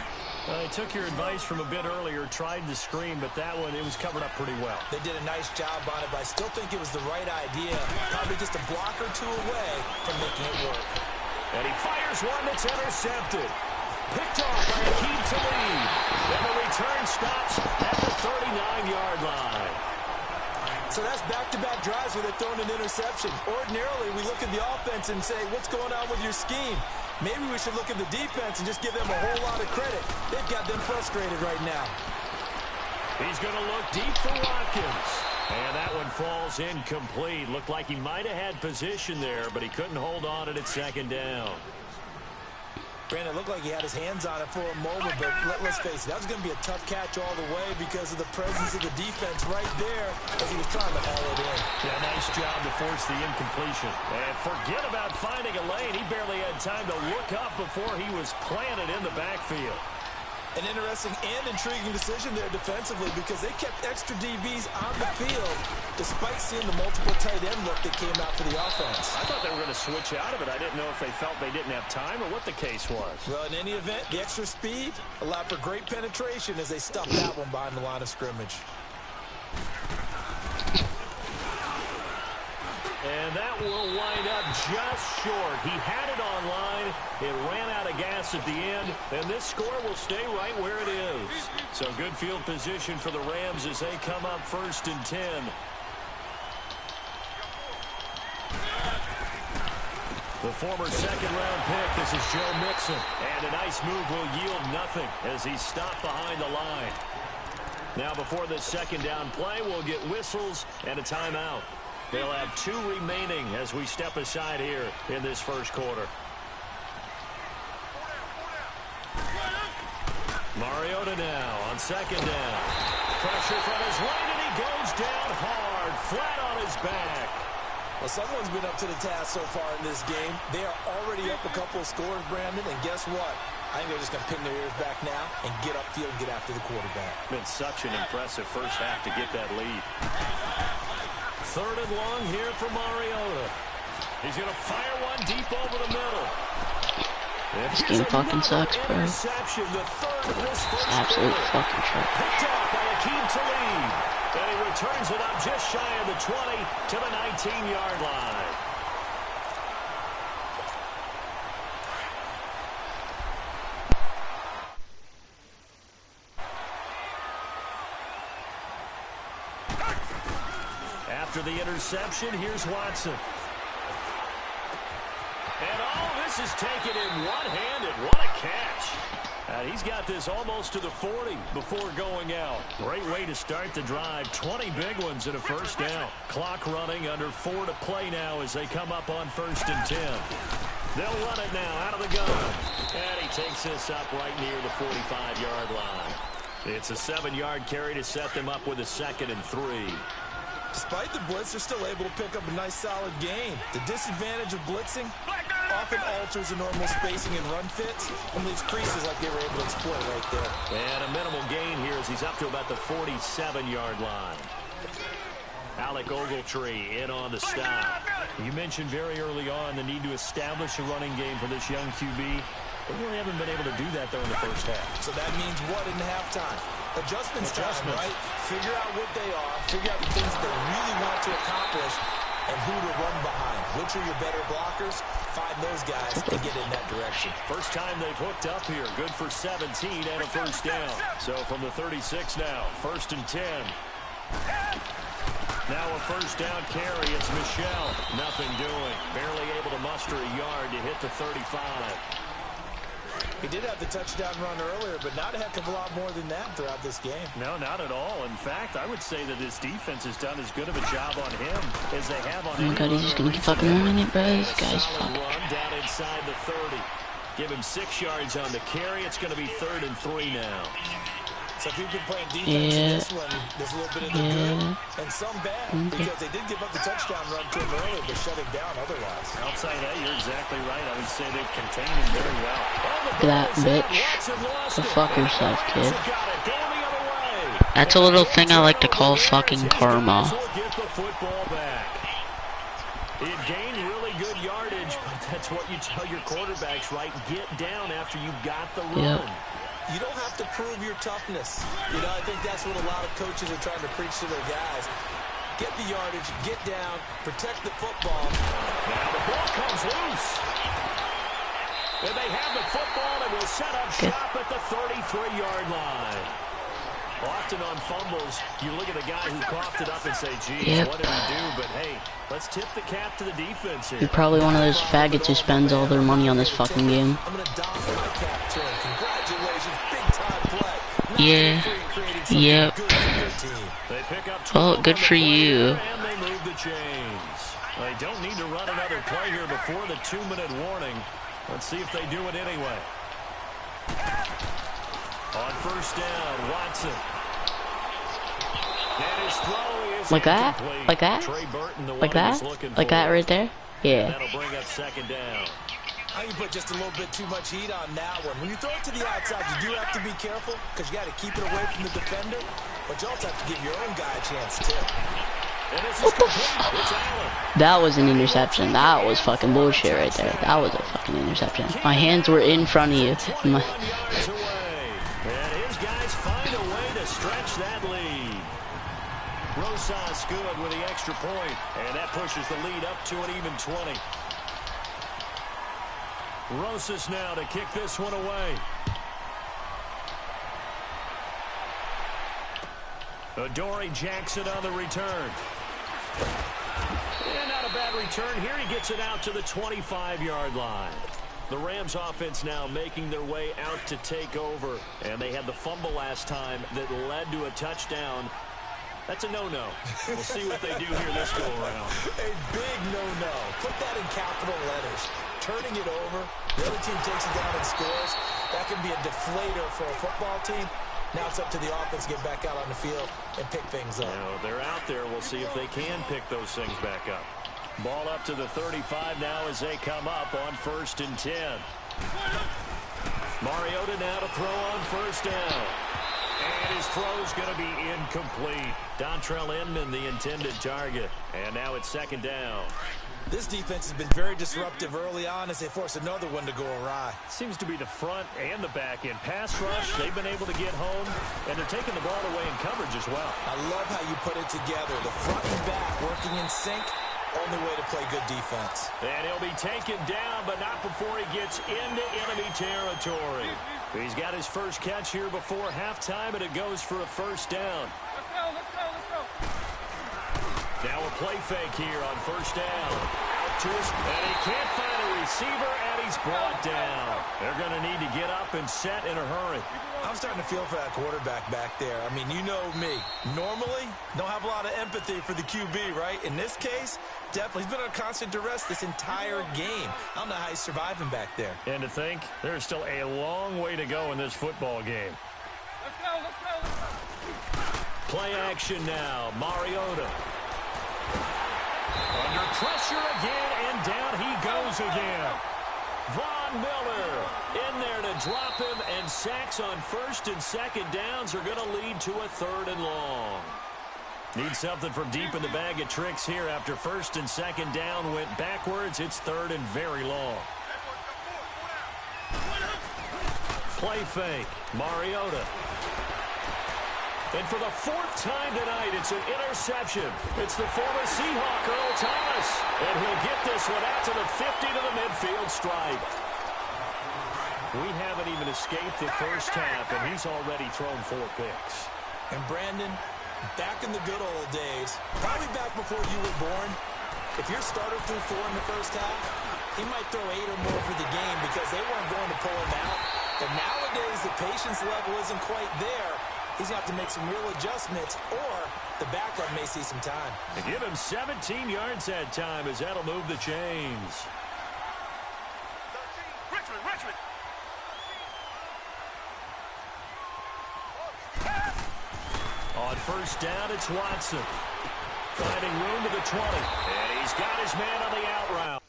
I took your advice from a bit earlier, tried to screen, but that one, it was covered up pretty well. They did a nice job on it, but I still think it was the right idea. Probably just a block or two away from making it work. And he fires one that's intercepted. Picked off by Akeem Talib. And the return stops at the 39-yard line. So that's back-to-back drives where they're throwing an interception. Ordinarily, we look at the offense and say, what's going on with your scheme? Maybe we should look at the defense and just give them a whole lot of credit. They've got them frustrated right now. He's going to look deep for Watkins. And that one falls incomplete. Looked like he might have had position there, but he couldn't hold on it at second down. Brandon, it looked like he had his hands on it for a moment, but let's face it, that was going to be a tough catch all the way because of the presence of the defense right there as he was trying to haul it in. Yeah, nice job to force the incompletion. And forget about finding a lane. He barely had time to look up before he was planted in the backfield. An interesting and intriguing decision there defensively because they kept extra DBs on the field despite seeing the multiple tight end look that came out for the offense. I thought they were going to switch out of it. I didn't know if they felt they didn't have time or what the case was. Well, in any event, the extra speed allowed for great penetration as they stuffed that one behind the line of scrimmage. And that will wind up just short. He had it on line. It ran out of gas at the end. And this score will stay right where it is. So good field position for the Rams as they come up 1st and 10. The former second-round pick, this is Joe Mixon. And a nice move will yield nothing as he's stopped behind the line. Now before this second down play, we'll get whistles and a timeout. They'll have 2 remaining as we step aside here in this first quarter. Mariota now on second down. Pressure from his right, and he goes down hard, flat on his back. Well, someone's been up to the task so far in this game. They are already up a couple of scores, Brandon, and guess what? I think they're just going to pin their ears back now and get upfield and get after the quarterback. Been such an impressive first half to get that lead. Third and long here for Mariota. He's going to fire one deep over the middle. This game fucking sucks, bro. Absolute fucking shit. Picked off by Akeem Talib. And he returns it up just shy of the 20 to the 19-yard line. After the interception, here's Watson. And this is taken in one-handed. What a catch. He's got this almost to the 40 before going out. Great way to start the drive. 20 big ones and a first down. Clock running, under 4 to play now as they come up on 1st and 10. They'll run it now out of the gun. And he takes this up right near the 45-yard line. It's a 7-yard carry to set them up with a 2nd and 3. Despite the blitz, they're still able to pick up a nice, solid gain. The disadvantage of blitzing often alters the normal spacing and run fits and leaves creases like they were able to exploit right there. And a minimal gain here as he's up to about the 47-yard line. Alec Ogletree in on the stop. You mentioned very early on the need to establish a running game for this young QB. They really haven't been able to do that, though, in the first half. So that means what in halftime? Adjustments time, right? Figure out what they are, figure out the things that they really want to accomplish, and who to run behind. Which are your better blockers? Find those guys and get in that direction. First time they've hooked up here. Good for 17 and a first down. So from the 36 now, 1st and 10. Now a first down carry. It's Michel. Nothing doing. Barely able to muster a yard to hit the 35. He did have the touchdown run earlier, but not a heck of a lot more than that throughout this game. No, not at all. In fact, I would say that his defense has done as good of a job on him as they have on Oh my god, he's just gonna keep fucking running it, bro. This guy's fucking... Run down inside the 30. Give him 6 yards on the carry. It's going to be 3rd and 3 now. So if you've been playing defense in this one, there's a little bit of the good and some bad because they did give up the touchdown run to him earlier, but shut him down otherwise. Outside that, you're exactly right. I would say they've contained him very well. Look at that, bitch. Go fuck yourself, kid. That's a little thing I like to call fucking karma. He had gained really good yardage, but that's what you tell your quarterbacks, right? Get down after you got the run. Yep. You don't have to prove your toughness. You know, I think that's what a lot of coaches are trying to preach to their guys. Get the yardage, get down, protect the football. Now the ball comes loose. And they have the football and will set up shop at the 33-yard line. Often on fumbles, you look at the guy who coughed it up and say, geez, what did he do? But hey, let's tip the cap to the defense here. You're probably one of those faggots who spends all their money on this fucking game. I'm going to doff my cap to him. Congratulations, big-time play. Yeah. Yep. They pick up Well, good for you. And they move the chains. They don't need to run another play here before the 2-minute warning. Let's see if they do it anyway. On first down, Watson. And his throw is like that? incomplete. Like that? Trey Burton, the like one he that? was looking Like for. that right there? Yeah. That'll bring up 2nd down. I think you put just a little bit too much heat on that one. When you throw it to the outside, you do have to be careful because you got to keep it away from the defender, but you also have to give your own guy a chance too. And this is complete. It's Allen. That was an interception. That was fucking bullshit right there. That was a fucking interception. My hands were in front of you. And his guys find a way to stretch that lead. Rosas good with the extra point, and that pushes the lead up to an even 20. Rosas now to kick this one away. Adoree Jackson on the return. And not a bad return here. He gets it out to the 25-yard line. The Rams offense now making their way out to take over. And they had the fumble last time that led to a touchdown. That's a no-no. We'll see what they do here this go-around. A big no-no. Put that in capital letters. Turning it over, the other team takes it down and scores. That can be a deflator for a football team. Now it's up to the offense to get back out on the field and pick things up. Now they're out there. We'll see if they can pick those things back up. Ball up to the 35 now as they come up on 1st and 10. Mariota now to throw on 1st down. And his throw's going to be incomplete. Dontrell Inman, the intended target. And now it's 2nd down. This defense has been very disruptive early on as they force another one to go awry. Seems to be the front and the back end. Pass rush, they've been able to get home, and they're taking the ball away in coverage as well. I love how you put it together. The front and back working in sync. Only way to play good defense. And he'll be taken down, but not before he gets into enemy territory. He's got his first catch here before halftime, and it goes for a 1st down. Let's go, let's go, let's go. Now a play fake here on 1st down. Out to his, and he can't find a receiver, and he's brought down. They're going to need to get up and set in a hurry. I'm starting to feel for that quarterback back there. I mean, you know me. Normally, don't have a lot of empathy for the QB, right? In this case, definitely. He's been on constant duress this entire game. I don't know how he's surviving back there. And to think, there's still a long way to go in this football game. Let's go, let's go, let's go. Play action now. Mariota. Under pressure again, and down he goes again. Von Miller in there to drop him, and sacks on 1st and 2nd downs are going to lead to a 3rd and long. Need something from deep in the bag of tricks here after 1st and 2nd down went backwards. It's 3rd and very long. Play fake. Mariota. And for the 4th time tonight, it's an interception. It's the former Seahawk, Earl Thomas. And he'll get this one out to the 50 to the midfield stripe. We haven't even escaped the first half, and he's already thrown 4 picks. And Brandon, back in the good old days, probably back before you were born, if your starter threw 4 in the first half, he might throw 8 or more for the game because they weren't going to pull him out. But nowadays, the patience level isn't quite there. He's going to have to make some real adjustments, or the backup may see some time. They give him 17 yards that time, as that'll move the chains. Richmond. On 1st down, it's Watson. Finding room to the 20. And he's got his man on the out route.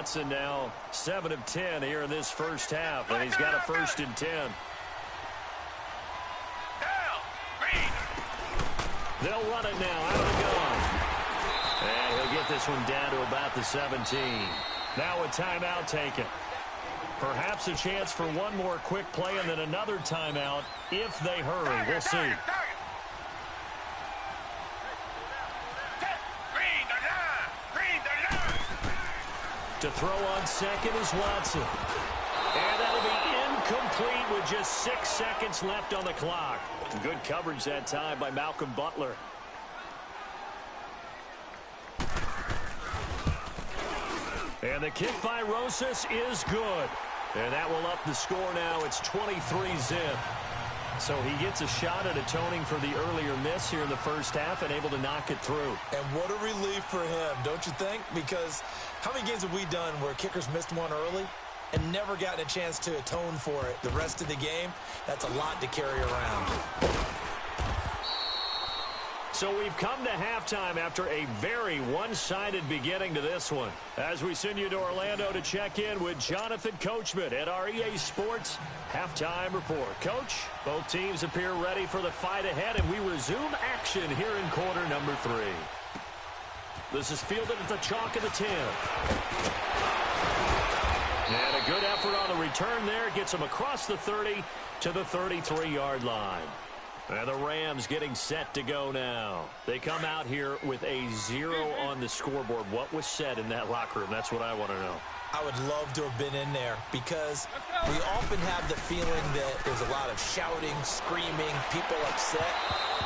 Watson now 7 of 10 here in this first half, and he's got a 1st and 10. They'll run it now out of the gun. And he'll get this one down to about the 17. Now a timeout taken. Perhaps a chance for one more quick play and then another timeout if they hurry. We'll see. To throw on second is Watson. And that'll be incomplete with just 6 seconds left on the clock. Good coverage that time by Malcolm Butler. And the kick by Rosas is good. And that will up the score now. It's 23-zip. So he gets a shot at atoning for the earlier miss here in the first half and able to knock it through. And what a relief for him, don't you think? Because how many games have we done where kickers missed one early and never gotten a chance to atone for it the rest of the game? That's a lot to carry around. So we've come to halftime after a very one-sided beginning to this one. As we send you to Orlando to check in with Jonathan Coachman at our EA Sports Halftime Report. Coach, both teams appear ready for the fight ahead, and we resume action here in quarter number 3. This is fielded at the chalk of the 10. And a good effort on the return there. Gets him across the 30 to the 33-yard line. And the Rams getting set to go now. They come out here with a 0 on the scoreboard. What was said in that locker room? That's what I want to know. I would love to have been in there because we often have the feeling that there's a lot of shouting, screaming, people upset.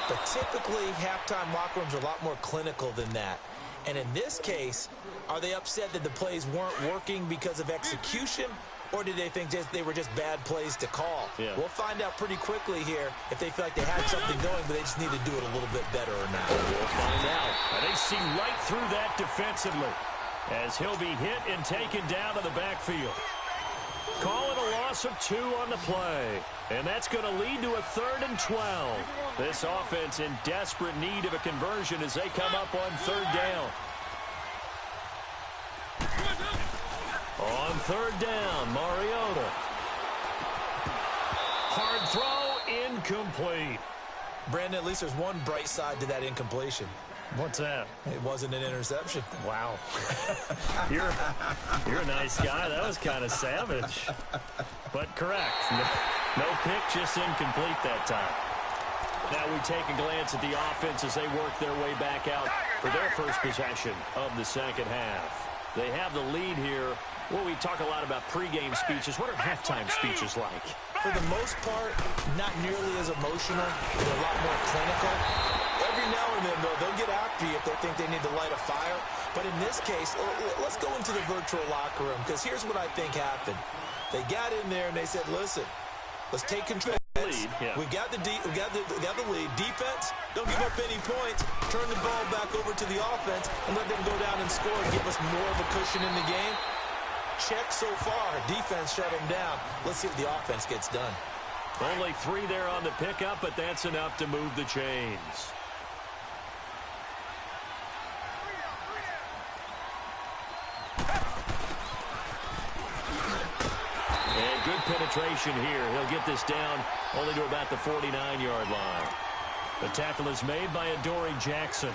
But typically, halftime locker rooms are a lot more clinical than that. And in this case, are they upset that the plays weren't working because of execution? Or did they think they were just bad plays to call? Yeah. We'll find out pretty quickly here if they feel like they had something going, but they just need to do it a little bit better or not. We'll find out. And they see right through that defensively as he'll be hit and taken down to the backfield. Calling a loss of 2 on the play. And that's going to lead to a 3rd and 12. This offense in desperate need of a conversion as they come up on 3rd down. On 3rd down, Mariota. Hard throw, incomplete. Brandon, at least there's one bright side to that incompletion. What's that? It wasn't an interception. Wow. You're a nice guy. That was kind of savage. But correct. No pick, just incomplete that time. Now we take a glance at the offense as they work their way back out for their first possession of the second half. They have the lead here. Well, we talk a lot about pregame speeches. What are halftime speeches like? For the most part, not nearly as emotional. They're a lot more clinical. Every now and then, though, they'll get after you if they think they need to light a fire. But in this case, let's go into the virtual locker room, because here's what I think happened. They got in there and they said, listen, let's take control. Yeah. We got the lead. Defense, don't give up any points. Turn the ball back over to the offense and let them go down and score and give us more of a cushion in the game. Check so far. Defense shut them down. Let's see if the offense gets done. Only 3 there on the pickup, but that's enough to move the chains. And good penetration here. He'll get this down only to about the 49-yard line. The tackle is made by Adoree Jackson.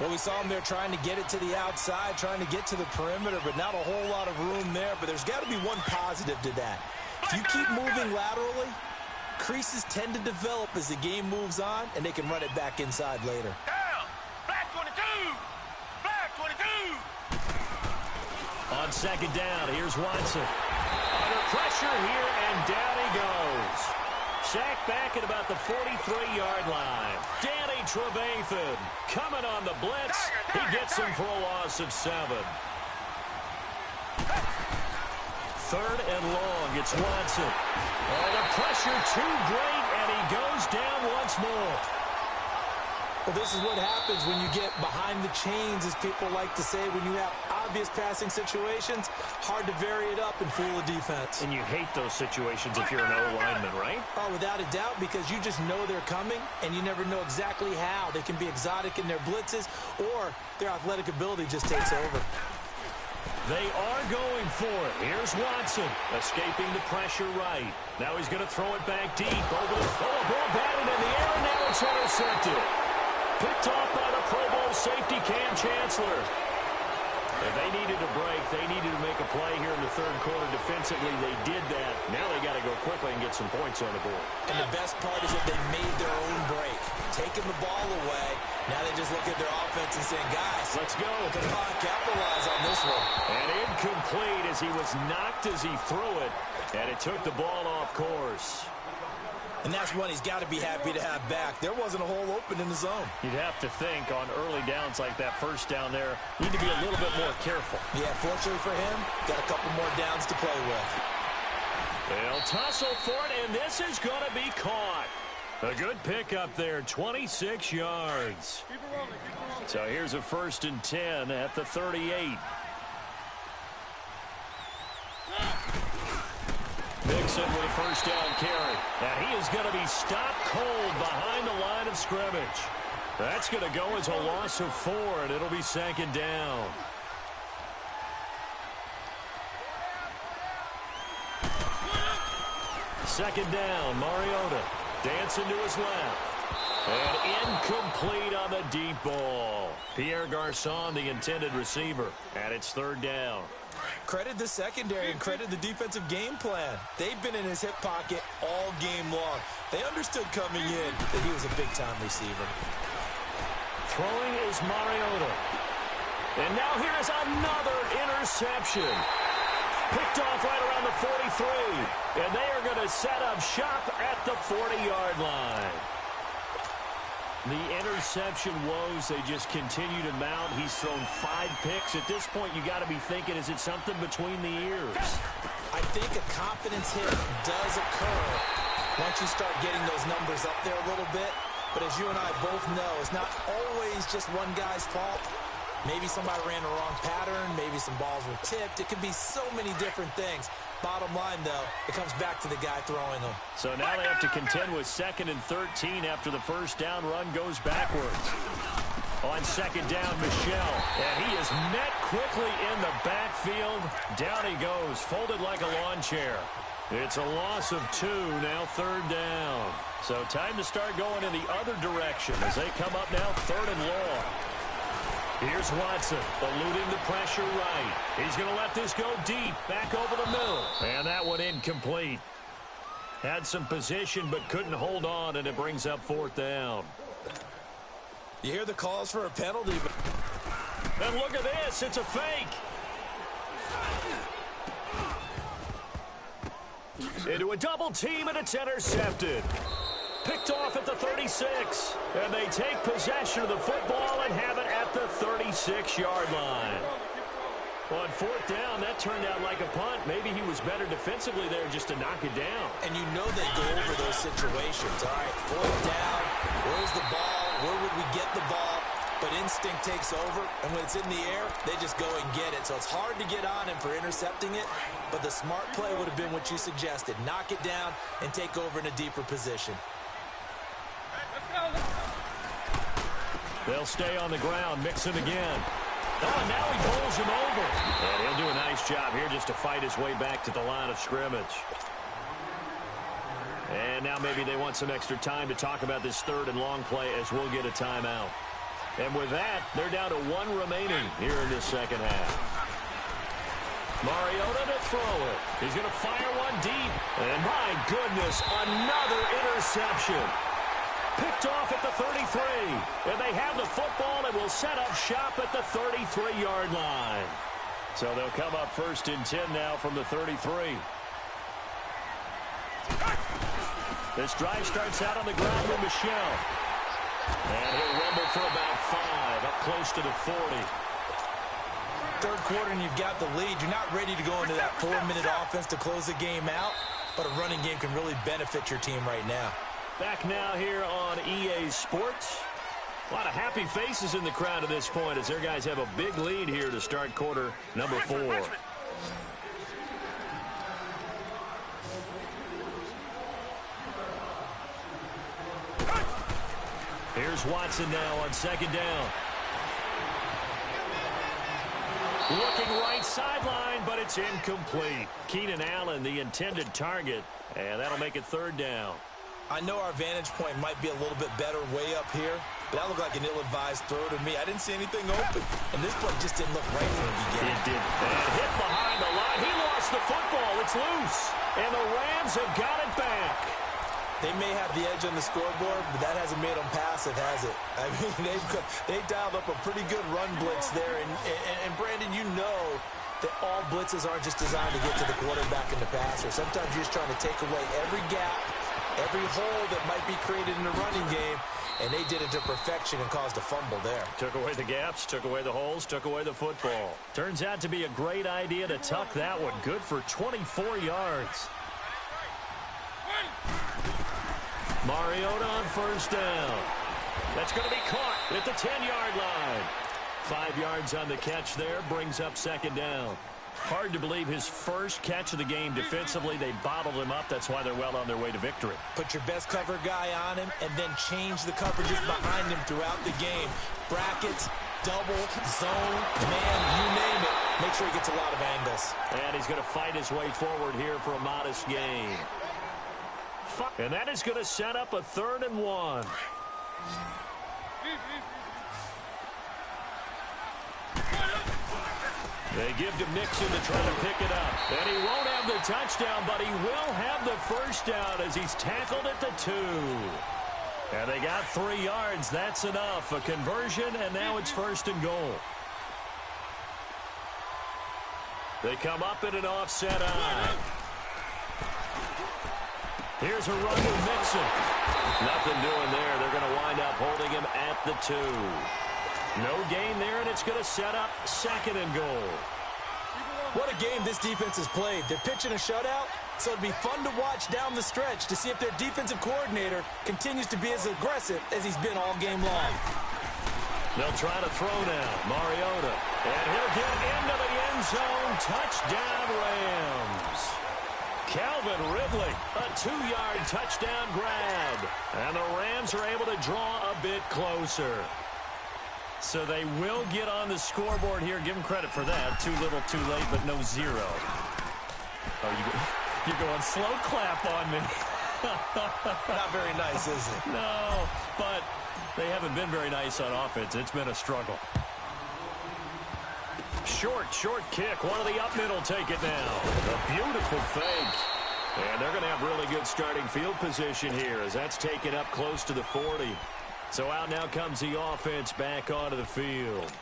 Well, we saw him there trying to get it to the outside, trying to get to the perimeter, but not a whole lot of room there. But there's got to be one positive to that. If you keep moving laterally, creases tend to develop as the game moves on, and they can run it back inside later. Down! Black 22! Black 22! On 2nd down, here's Watson. Under pressure here, and down he goes. Sacked back at about the 43-yard line. Danny Trevathan coming on the blitz. He gets him for a loss of 7. 3rd and long. It's Watson. Oh, the pressure too great, and he goes down once more. Well, this is what happens when you get behind the chains, as people like to say, when you have obvious passing situations. Hard to vary it up and fool a defense. And you hate those situations if you're an O-lineman, right? Oh, without a doubt, because you just know they're coming, and you never know exactly how. They can be exotic in their blitzes, or their athletic ability just takes over. They are going for it. Here's Watson, escaping the pressure right. Now he's going to throw it back deep. Over the ball batted in the air, and now it's intercepted. Picked off by the Pro Bowl safety Cam Chancellor. If they needed a break, they needed to make a play here in the third quarter defensively. They did that. Now they got to go quickly and get some points on the board. And the best part is that they made their own break. Taking the ball away. Now they just look at their offense and saying, guys, let's go. Come on, capitalize on this one. And incomplete as he was knocked as he threw it. And it took the ball off course. And that's one he's got to be happy to have back. There wasn't a hole open in the zone. You'd have to think on early downs like that first down there, need to be a little bit more careful. Yeah, fortunately for him, got a couple more downs to play with. They'll tussle for it, and this is going to be caught. A good pickup there, 26 yards. So here's a 1st and 10 at the 38. Mixon with a first down carry. And he is going to be stopped cold behind the line of scrimmage. That's going to go as a loss of 4, and it'll be 2nd down. Second down, Mariota. Dancing to his left. And incomplete on the deep ball. Pierre Garçon, the intended receiver. And it's 3rd down. Credit the secondary and credit the defensive game plan. They've been in his hip pocket all game long. They understood coming in that he was a big-time receiver. Throwing is Mariota. And now here is another interception. Picked off right around the 43. And they are going to set up shop at the 40-yard line. The interception woes, they just continue to mount. He's thrown 5 picks. At this point, you got to be thinking, is it something between the ears? I think a confidence hit does occur once you start getting those numbers up there a little bit. But as you and I both know, it's not always just one guy's fault. Maybe somebody ran the wrong pattern. Maybe some balls were tipped. It could be so many different things. Bottom line, though, it comes back to the guy throwing them. So now they have to contend with 2nd and 13 after the first down run goes backwards. On 2nd down, Michel. And he is met quickly in the backfield. Down he goes, folded like a lawn chair. It's a loss of 2, now 3rd down. So time to start going in the other direction as they come up now 3rd and long. Here's Watson, eluding the pressure right. He's going to let this go deep, back over the middle. And that one incomplete. Had some position, but couldn't hold on, and it brings up 4th down. You hear the calls for a penalty, but... And look at this, it's a fake. Into a double team, and it's intercepted. Picked off at the 36. And they take possession of the football and have it at the 36-yard line. On 4th down, that turned out like a punt. Maybe he was better defensively there just to knock it down. And you know they go over those situations. All right, 4th down, where's the ball? Where would we get the ball? But instinct takes over, and when it's in the air, they just go and get it. So it's hard to get on him for intercepting it, but the smart play would have been what you suggested. Knock it down and take over in a deeper position. They'll stay on the ground, Mixon again. Oh, and now he bowls him over. And he'll do a nice job here just to fight his way back to the line of scrimmage. And now maybe they want some extra time to talk about this 3rd and long play as we'll get a timeout. And with that, they're down to 1 remaining here in this second half. Mariota to throw it. He's going to fire one deep. And my goodness, another interception. Picked off at the 33. And they have the football and will set up shop at the 33-yard line. So they'll come up 1st and 10 now from the 33. This drive starts out on the ground with Michel. And he'll rumble for about 5, up close to the 40. Third quarter and you've got the lead. You're not ready to go into that 4-minute offense to close the game out, but a running game can really benefit your team right now. Back now here on EA Sports. A lot of happy faces in the crowd at this point as their guys have a big lead here to start quarter number 4. Here's Watson now on 2nd down. Looking right sideline, but it's incomplete. Keenan Allen, the intended target, and that'll make it third down. I know our vantage point might be a little bit better way up here, but that looked like an ill-advised throw to me. I didn't see anything open, and this play just didn't look right from the beginning. It did. And hit behind the line. He lost the football. It's loose, and the Rams have got it back. They may have the edge on the scoreboard, but that hasn't made them passive, has it? I mean, they dialed up a pretty good run blitz there, and Brandon, you know that all blitzes aren't just designed to get to the quarterback and the passer. Sometimes you're just trying to take away every gap, every hole that might be created in the running game, and they did it to perfection and caused a fumble there. Took away the gaps, took away the holes, took away the football. Turns out to be a great idea to tuck that one. Good for 24 yards. Mariota on first down. That's going to be caught at the 10-yard line. 5 yards on the catch there, brings up second down. Hard to believe his first catch of the game defensively. They bottled him up. That's why they're well on their way to victory. Put your best cover guy on him and then change the coverages behind him throughout the game. Brackets, double, zone, man, you name it. Make sure he gets a lot of angles. And he's going to fight his way forward here for a modest gain. And that is going to set up a 3rd and 1. They give to Mixon to try to pick it up. And he won't have the touchdown, but he will have the first down as he's tackled at the 2. And they got 3 yards. That's enough. A conversion, and now it's 1st and goal. They come up in an offset eye. Here's a run with Mixon. Nothing doing there. They're going to wind up holding him at the 2. No gain there, and it's going to set up 2nd and goal. What a game this defense has played. They're pitching a shutout, so it'd be fun to watch down the stretch to see if their defensive coordinator continues to be as aggressive as he's been all game long. They'll try to throw now. Mariota. And he'll get into the end zone. Touchdown, Rams. Calvin Ridley, a 2-yard touchdown grab. And the Rams are able to draw a bit closer. So they will get on the scoreboard here. Give them credit for that. Too little, too late, but no 0. Oh, you're going slow clap on me. Not very nice, is it? No, but they haven't been very nice on offense. It's been a struggle. Short kick. One of the up middle take it now. A beautiful fake. And they're going to have really good starting field position here as that's taken up close to the 40. So out now comes the offense back onto the field.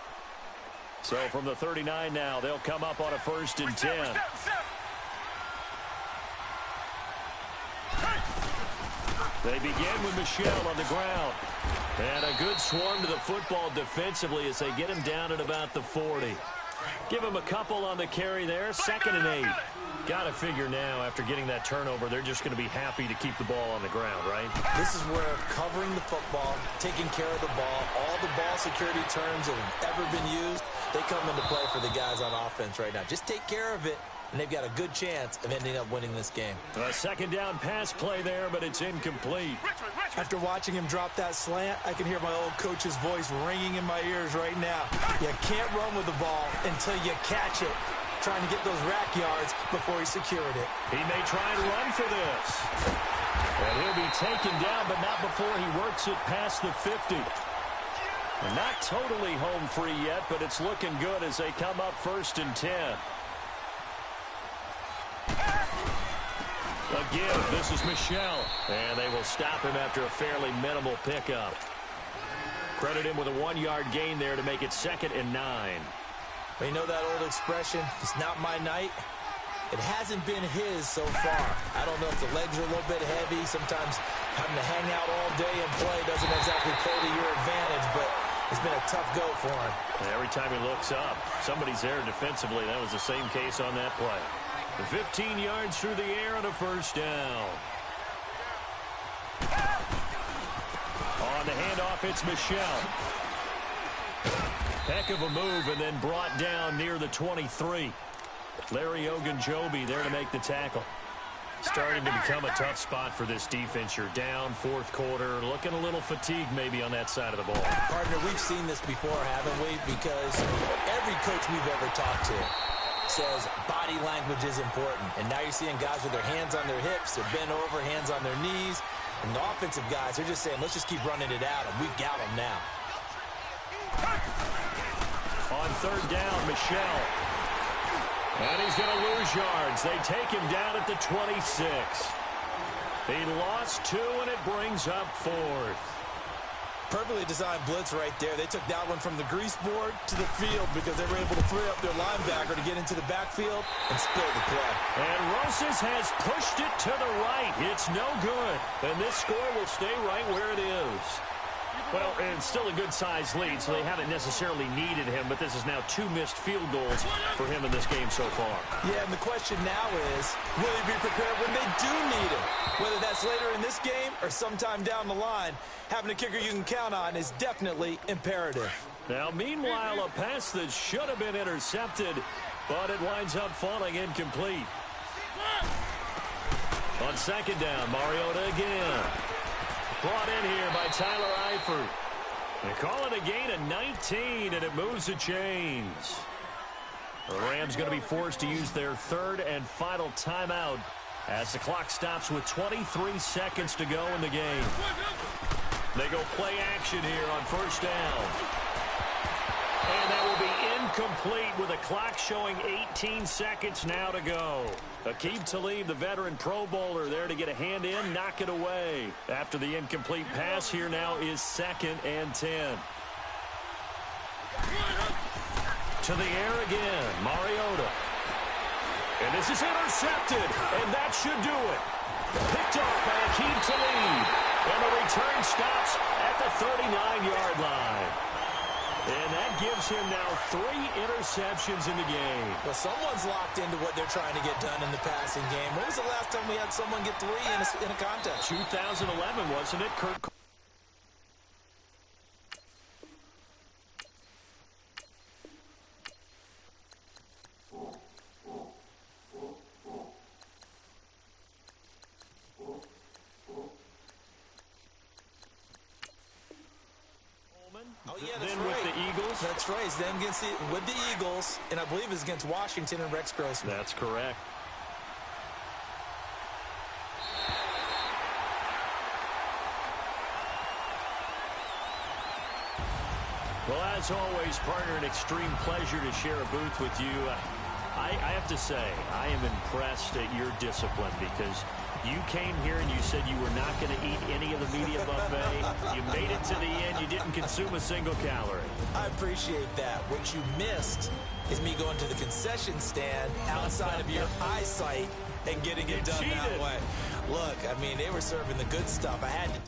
So from the 39 now, they'll come up on a 1st and 10. They begin with Michel on the ground. And a good swarm to the football defensively as they get him down at about the 40. Give him a couple on the carry there. 2nd and 8. Got to figure now, after getting that turnover, they're just going to be happy to keep the ball on the ground, right? This is where covering the football, taking care of the ball, all the ball security terms that have ever been used, they come into play for the guys on offense right now. Just take care of it, and they've got a good chance of ending up winning this game. A 2nd down pass play there, but it's incomplete. After watching him drop that slant, I can hear my old coach's voice ringing in my ears right now. You can't run with the ball until you catch it. Trying to get those rack yards before he secured it. He may try and run for this. And he'll be taken down, but not before he works it past the 50. And not totally home free yet, but it's looking good as they come up 1st and 10. Again, this is Michel. And they will stop him after a fairly minimal pickup. Credit him with a 1-yard gain there to make it 2nd and 9. You know that old expression, it's not my night? It hasn't been his so far. I don't know if the legs are a little bit heavy. Sometimes having to hang out all day and play doesn't exactly play to your advantage, but it's been a tough go for him. And every time he looks up, somebody's there defensively. That was the same case on that play. 15 yards through the air and a 1st down. On the handoff, it's Michel. Heck of a move, and then brought down near the 23. Larry Ogunjobi there to make the tackle. Starting to become a tough spot for this defense. You're down fourth quarter, looking a little fatigued maybe on that side of the ball. Partner, we've seen this before, haven't we? Because every coach we've ever talked to says body language is important. And now you're seeing guys with their hands on their hips, they're bent over, hands on their knees. And the offensive guys, they're just saying, let's just keep running it at them. We've got them now. On third down, Michelle. And he's going to lose yards. They take him down at the 26. He lost 2, and it brings up fourth. Perfectly designed blitz right there. They took that one from the grease board to the field because they were able to free up their linebacker to get into the backfield and spill the play. And Rosas has pushed it to the right. It's no good. And this score will stay right where it is. Well, it's still a good-sized lead, so they haven't necessarily needed him, but this is now 2 missed field goals for him in this game so far. Yeah, and the question now is, will he be prepared when they do need him? Whether that's later in this game or sometime down the line, having a kicker you can count on is definitely imperative. Now, meanwhile, a pass that should have been intercepted, but it winds up falling incomplete. On second down, Mariota again. Brought in here by Tyler Eifert. They call it a gain of 19, and it moves the chains. The Rams going to be forced to use their third and final timeout as the clock stops with 23 seconds to go in the game. They go play action here on first down. And that will be incomplete with the clock showing 18 seconds now to go. Aqib Talib, the veteran Pro Bowler, there to get a hand in, knock it away. After the incomplete pass, here now is 2nd and 10. To the air again, Mariota. And this is intercepted, and that should do it. Picked off by Aqib Talib. And the return stops at the 39-yard line. And that gives him now 3 interceptions in the game. Well, someone's locked into what they're trying to get done in the passing game. When was the last time we had someone get 3 in a contest? 2011, wasn't it, Kurt? Oh, yeah, that's then right. with the Eagles. That's right. Then against with the Eagles, and I believe it's against Washington and Rex Grossman. That's correct. Well, as always, partner, an extreme pleasure to share a booth with you. I have to say, I am impressed at your discipline because you came here and you said you were not going to eat any of the media buffet. You made it to the end. You didn't consume a single calorie. I appreciate that. What you missed is me going to the concession stand outside of your eyesight and getting it done that way. Look, I mean, they were serving the good stuff. I had to.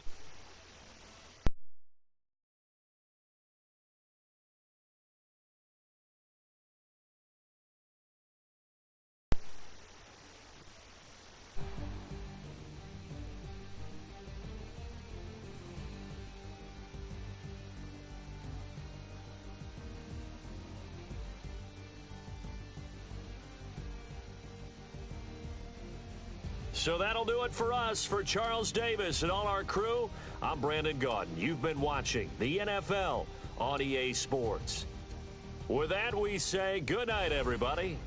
So that'll do it for us. For Charles Davis and all our crew, I'm Brandon Gaudin. You've been watching the NFL on EA Sports. With that, we say good night, everybody.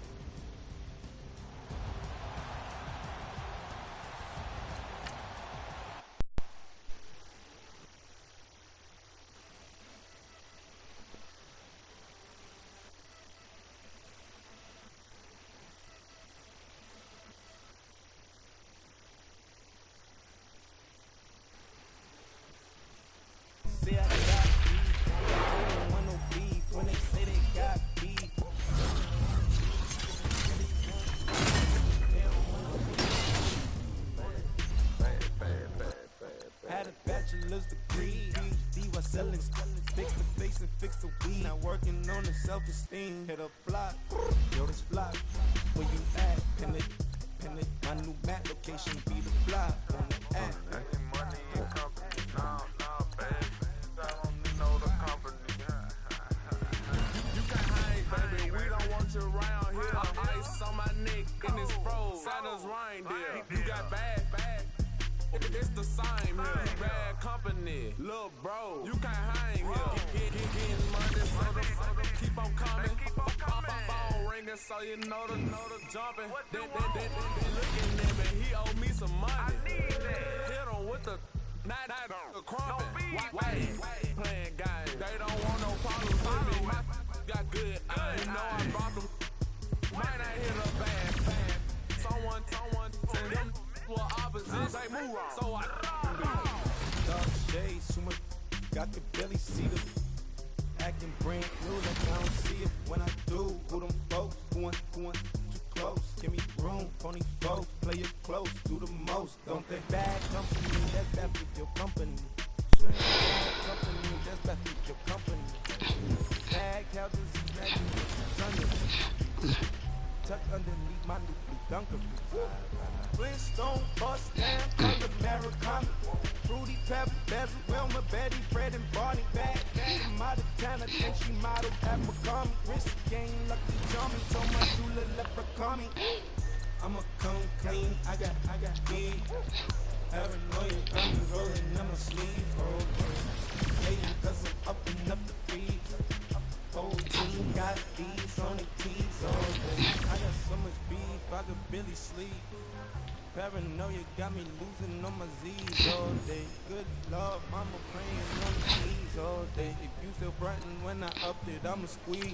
Had a bachelor's degree, PhD while selling, fix the face and fix the weed. Now working on the self-esteem. Hit a block, yo, this block. Where you at? Pin it. My new map location be the block. On the app. Making money in company, nah, baby. I don't know the company. You can hang, baby. We don't want you around here. Ice on my neck in this froze. Santa's reindeer. You got look, bro, you can't hang here. Getting money, so the keep on coming. Phone ringing, so you know the jumping. Then looking at me, he owe me some money. Hit him with the night crumping. White playing games. They don't want no problems with me. My got good. I know I brought them. Might not hit a bad. Someone, and them were opposites. They move wrong. So I Dark shades, too much. Got the belly see the acting brand new like I don't see it. When I do, who them folks going too close? Give me room, phony folks, play it close, do the most. Don't think bad company, that's bad for your company. Bad company, that's bad for your company. Bad couches, imagine tons tucked underneath my new dunker. Flintstone bust down, under Americana. Fruity Pebble, Bezel, Wilma, Betty, Fred, and Barney. Bad in my town, I think she modeled at McCarmy. Wrist game, lucky Johnny, told my Dula leprechaun me. I'ma come clean, I got heat. Paranoia, got me rolling in my sleeve. Oh, hey, cause I'm up and up the feed. Whole team got these on the keys. Oh, I got so much beef, I could barely sleep. Paranoia got me losing on my Z's all day. Good Lord, mama praying on the knees all day. If you still frontin' when I up it, I'ma squeeze.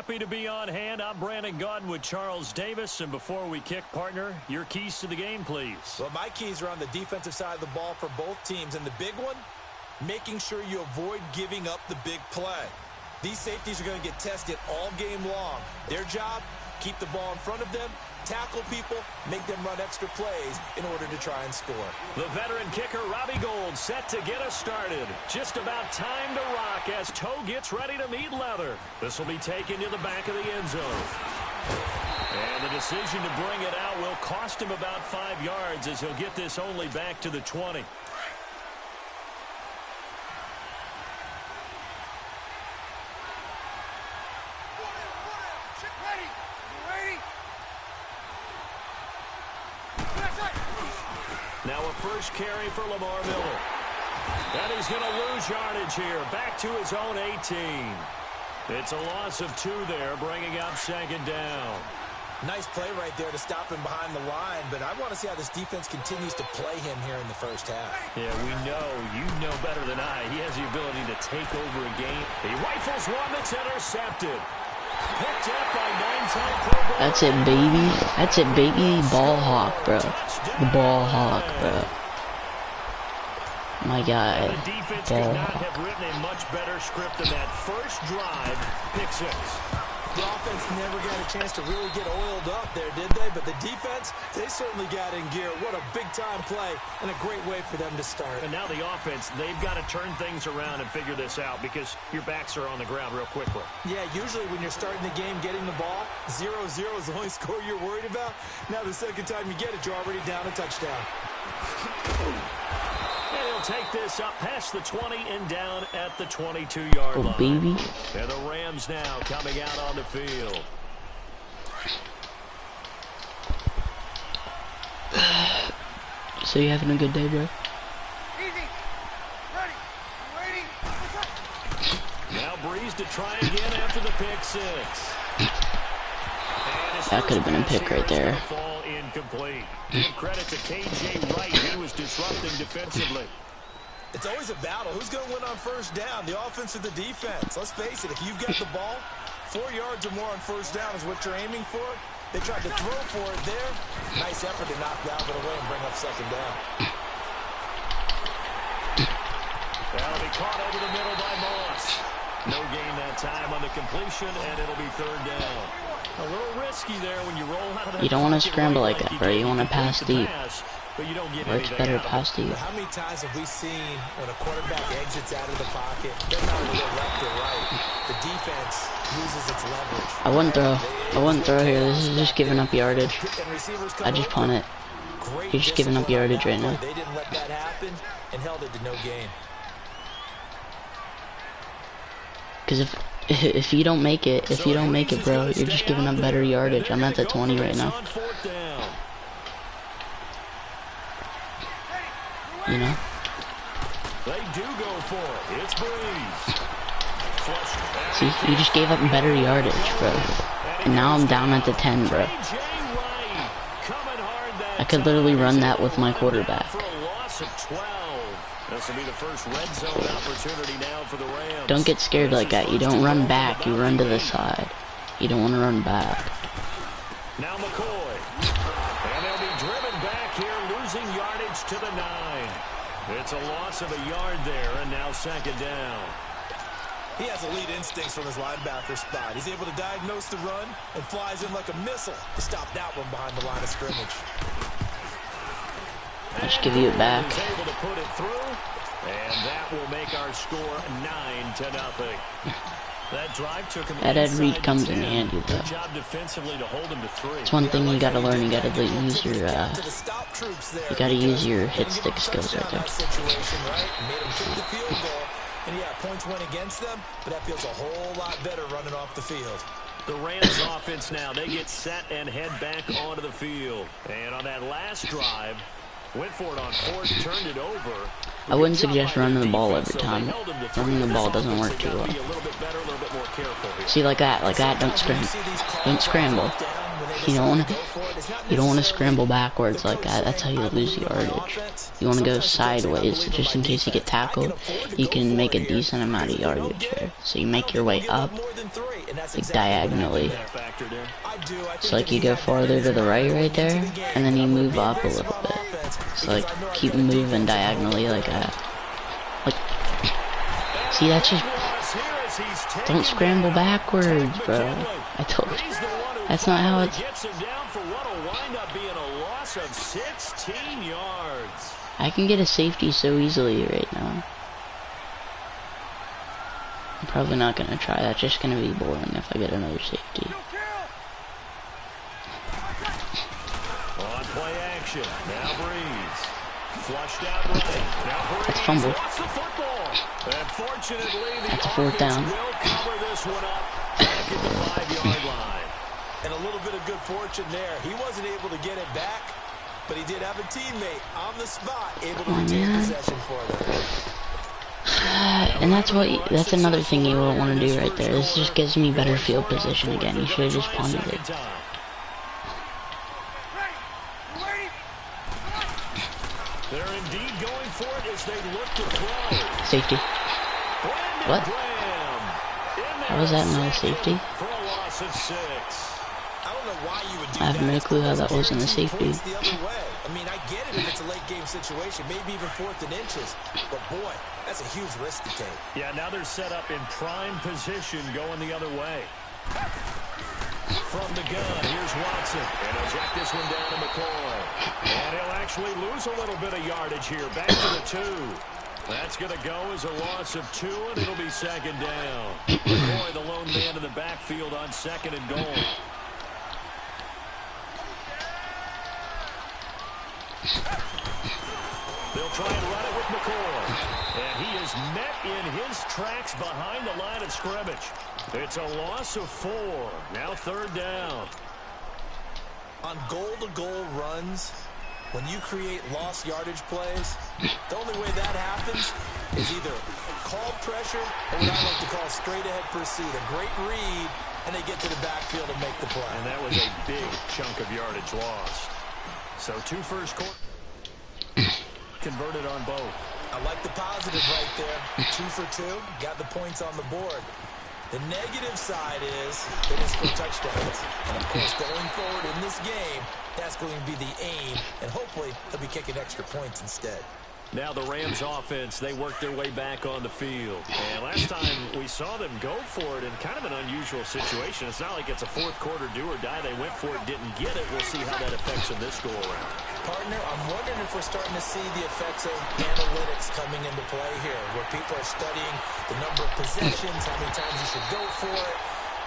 happy to be on hand. I'm Brandon Gaudin with Charles Davis. And before we kick, partner, your keys to the game, please. Well, my keys are on the defensive side of the ball for both teams. And the big one, making sure you avoid giving up the big play. These safeties are going to get tested all game long. Their job, keep the ball in front of them, tackle people, make them run extra plays in order to try and score. The veteran kicker, Robbie Gould, set to get us started. Just about time to rock as Toe gets ready to meet leather. This will be taken to the back of the end zone. And the decision to bring it out will cost him about 5 yards as he'll get this only back to the 20. Now a first carry for Lamar Miller. And he's going to lose yardage here. Back to his own 18. It's a loss of 2 there, bringing up second down. Nice play right there to stop him behind the line, but I want to see how this defense continues to play him here in the first half. Yeah, we know. You know better than I. He has the ability to take over a game. He rifles one that's intercepted. Picked up by 9-time Pro Bowl. That's it, baby. That's it, baby. Ball hawk, bro. The ball hawk, bro. My guy. The defense could not have written a much better script than that first drive. Pick 6. The offense never got a chance to really get oiled up there, did they? But the defense, they certainly got in gear. What a big-time play and a great way for them to start. And now the offense, they've got to turn things around and figure this out because your backs are on the ground real quickly. Yeah, usually when you're starting the game getting the ball, 0-0 is the only score you're worried about. Now the second time you get it, you're already down a touchdown. And he'll take this up past the 20 and down at the 22-yard line. Baby. And the Rams now coming out on the field. So you having a good day, bro? Easy. Ready. Waiting. Now Breeze to try again after the pick 6. That could have been a pick right there. Fall incomplete. Give credit to KJ Wright. He was disrupting defensively. It's always a battle. Who's going to win on first down, the offense or the defense? Let's face it, if you've got the ball, 4 yards or more on first down is what you're aiming for. They tried to throw for it there. Nice effort to knock that one away and bring up second down. That'll be caught over the middle by Moss. No gain that time on the completion, and it'll be third down. A little risky there when you roll out of that. You don't want to scramble like that, bro. You want to pass deep. But you don't get Works better pass deep. How many times have we seen when a quarterback exits out of the pocket, they're not going to go left or right. The defense loses its leverage. I wouldn't throw here. This is just giving up yardage. I just punt it. You're just giving up yardage right now. They didn't let that happen and held it to no gain. Because if you don't make it, bro, you're just giving up better yardage. I'm at the 20 right now. You know? They do go for it. It's Breeze. See, you just gave up better yardage, bro. And now I'm down at the 10, bro. I could literally run that with my quarterback. This will be the first red zone opportunity now for the Rams. Don't get scared like that. You don't run back. You run to the side. You don't want to run back. Now McCoy. And they'll be driven back here, losing yardage to the 9. It's a loss of a yard there, and now second down. He has elite instincts from his linebacker spot. He's able to diagnose the run and flies in like a missile to stop that one behind the line of scrimmage. I'll just give you it back. Able to put it through, and that will make our score 9-0. That drive took him. That Ed Reed comes in handy, though. Job defensively to hold him to 3. It's one thing you gotta learn. You gotta use your hit stick skills right there. And yeah, points went against them, but that feels a whole lot better running off the field. The Rams offense now, they get set and head back onto the field. And on that last drive, went for it on 4th, turned it over. I wouldn't suggest running the ball every time. Running the ball doesn't work too well. See, like that, don't scramble. Don't scramble. You don't want to scramble backwards like that. That's how you lose yardage. You want to go sideways, just in case you get tackled. You can make a decent amount of yardage there. So you make your way up, and that's like exactly diagonally. Factored in. I do. I think So like that you he go had that farther in to his the right mind right going into there, the game. and then you I'm gonna move be up a aggressive little on bit. offense So because like I know I've keep got a moving defense that can hold diagonally up like ground. that. Like, see, that's just, don't scramble backwards, bro. I told you. That's not how it's. Gets him down for what'll wind up being a loss of 16 yards. I can get a safety so easily right now. I'm probably not gonna try. That's just gonna be boring if I get another safety. On play action. Now Breeze. Flushed out right. Now Breeze. That's a fumble. Lost the football. And fortunately, the That's a fourth offense down. will cover this one up back at the 5-yard line. And a little bit of good fortune there. He wasn't able to get it back, but he did have a teammate on the spot able to retain possession for them. And that's another thing you won't want to do right there. This just gives me better field position again. You should have just punted it. They're indeed going for it as they look to throw. Safety. What? How was that not a safety? For a loss of 6. I don't know why you would do I have no clue how that wasn't a safety. The other way. I mean, I get it if it's a late game situation, maybe even 4th and inches. But boy, that's a huge risk to take. Yeah, now they're set up in prime position going the other way. From the gun, here's Watson. And he'll jack this one down to McCoy. And he'll actually lose a little bit of yardage here. Back to the 2. That's going to go as a loss of 2, and it'll be 2nd down. McCoy, the lone man in the backfield on 2nd and goal. They'll try and run it with McCoy. And he is met in his tracks behind the line of scrimmage. It's a loss of 4. Now 3rd down. On goal-to-goal runs, when you create lost yardage plays, the only way that happens is either called pressure or what I like to call straight-ahead pursuit. A great read, and they get to the backfield and make the play. And that was a big chunk of yardage lost. So 2 first quarter converted on both. I like the positive right there. 2 for 2, got the points on the board. The negative side is they didn't score touchdowns. And, of course, going forward in this game, that's going to be the aim. And hopefully, they'll be kicking extra points instead. Now the Rams offense, they worked their way back on the field. And last time we saw them go for it in kind of an unusual situation. It's not like it's a 4th quarter do or die. They went for it, didn't get it. We'll see how that affects them this go around. Partner, I'm wondering if we're starting to see the effects of analytics coming into play here, where people are studying the number of possessions, how many times you should go for it,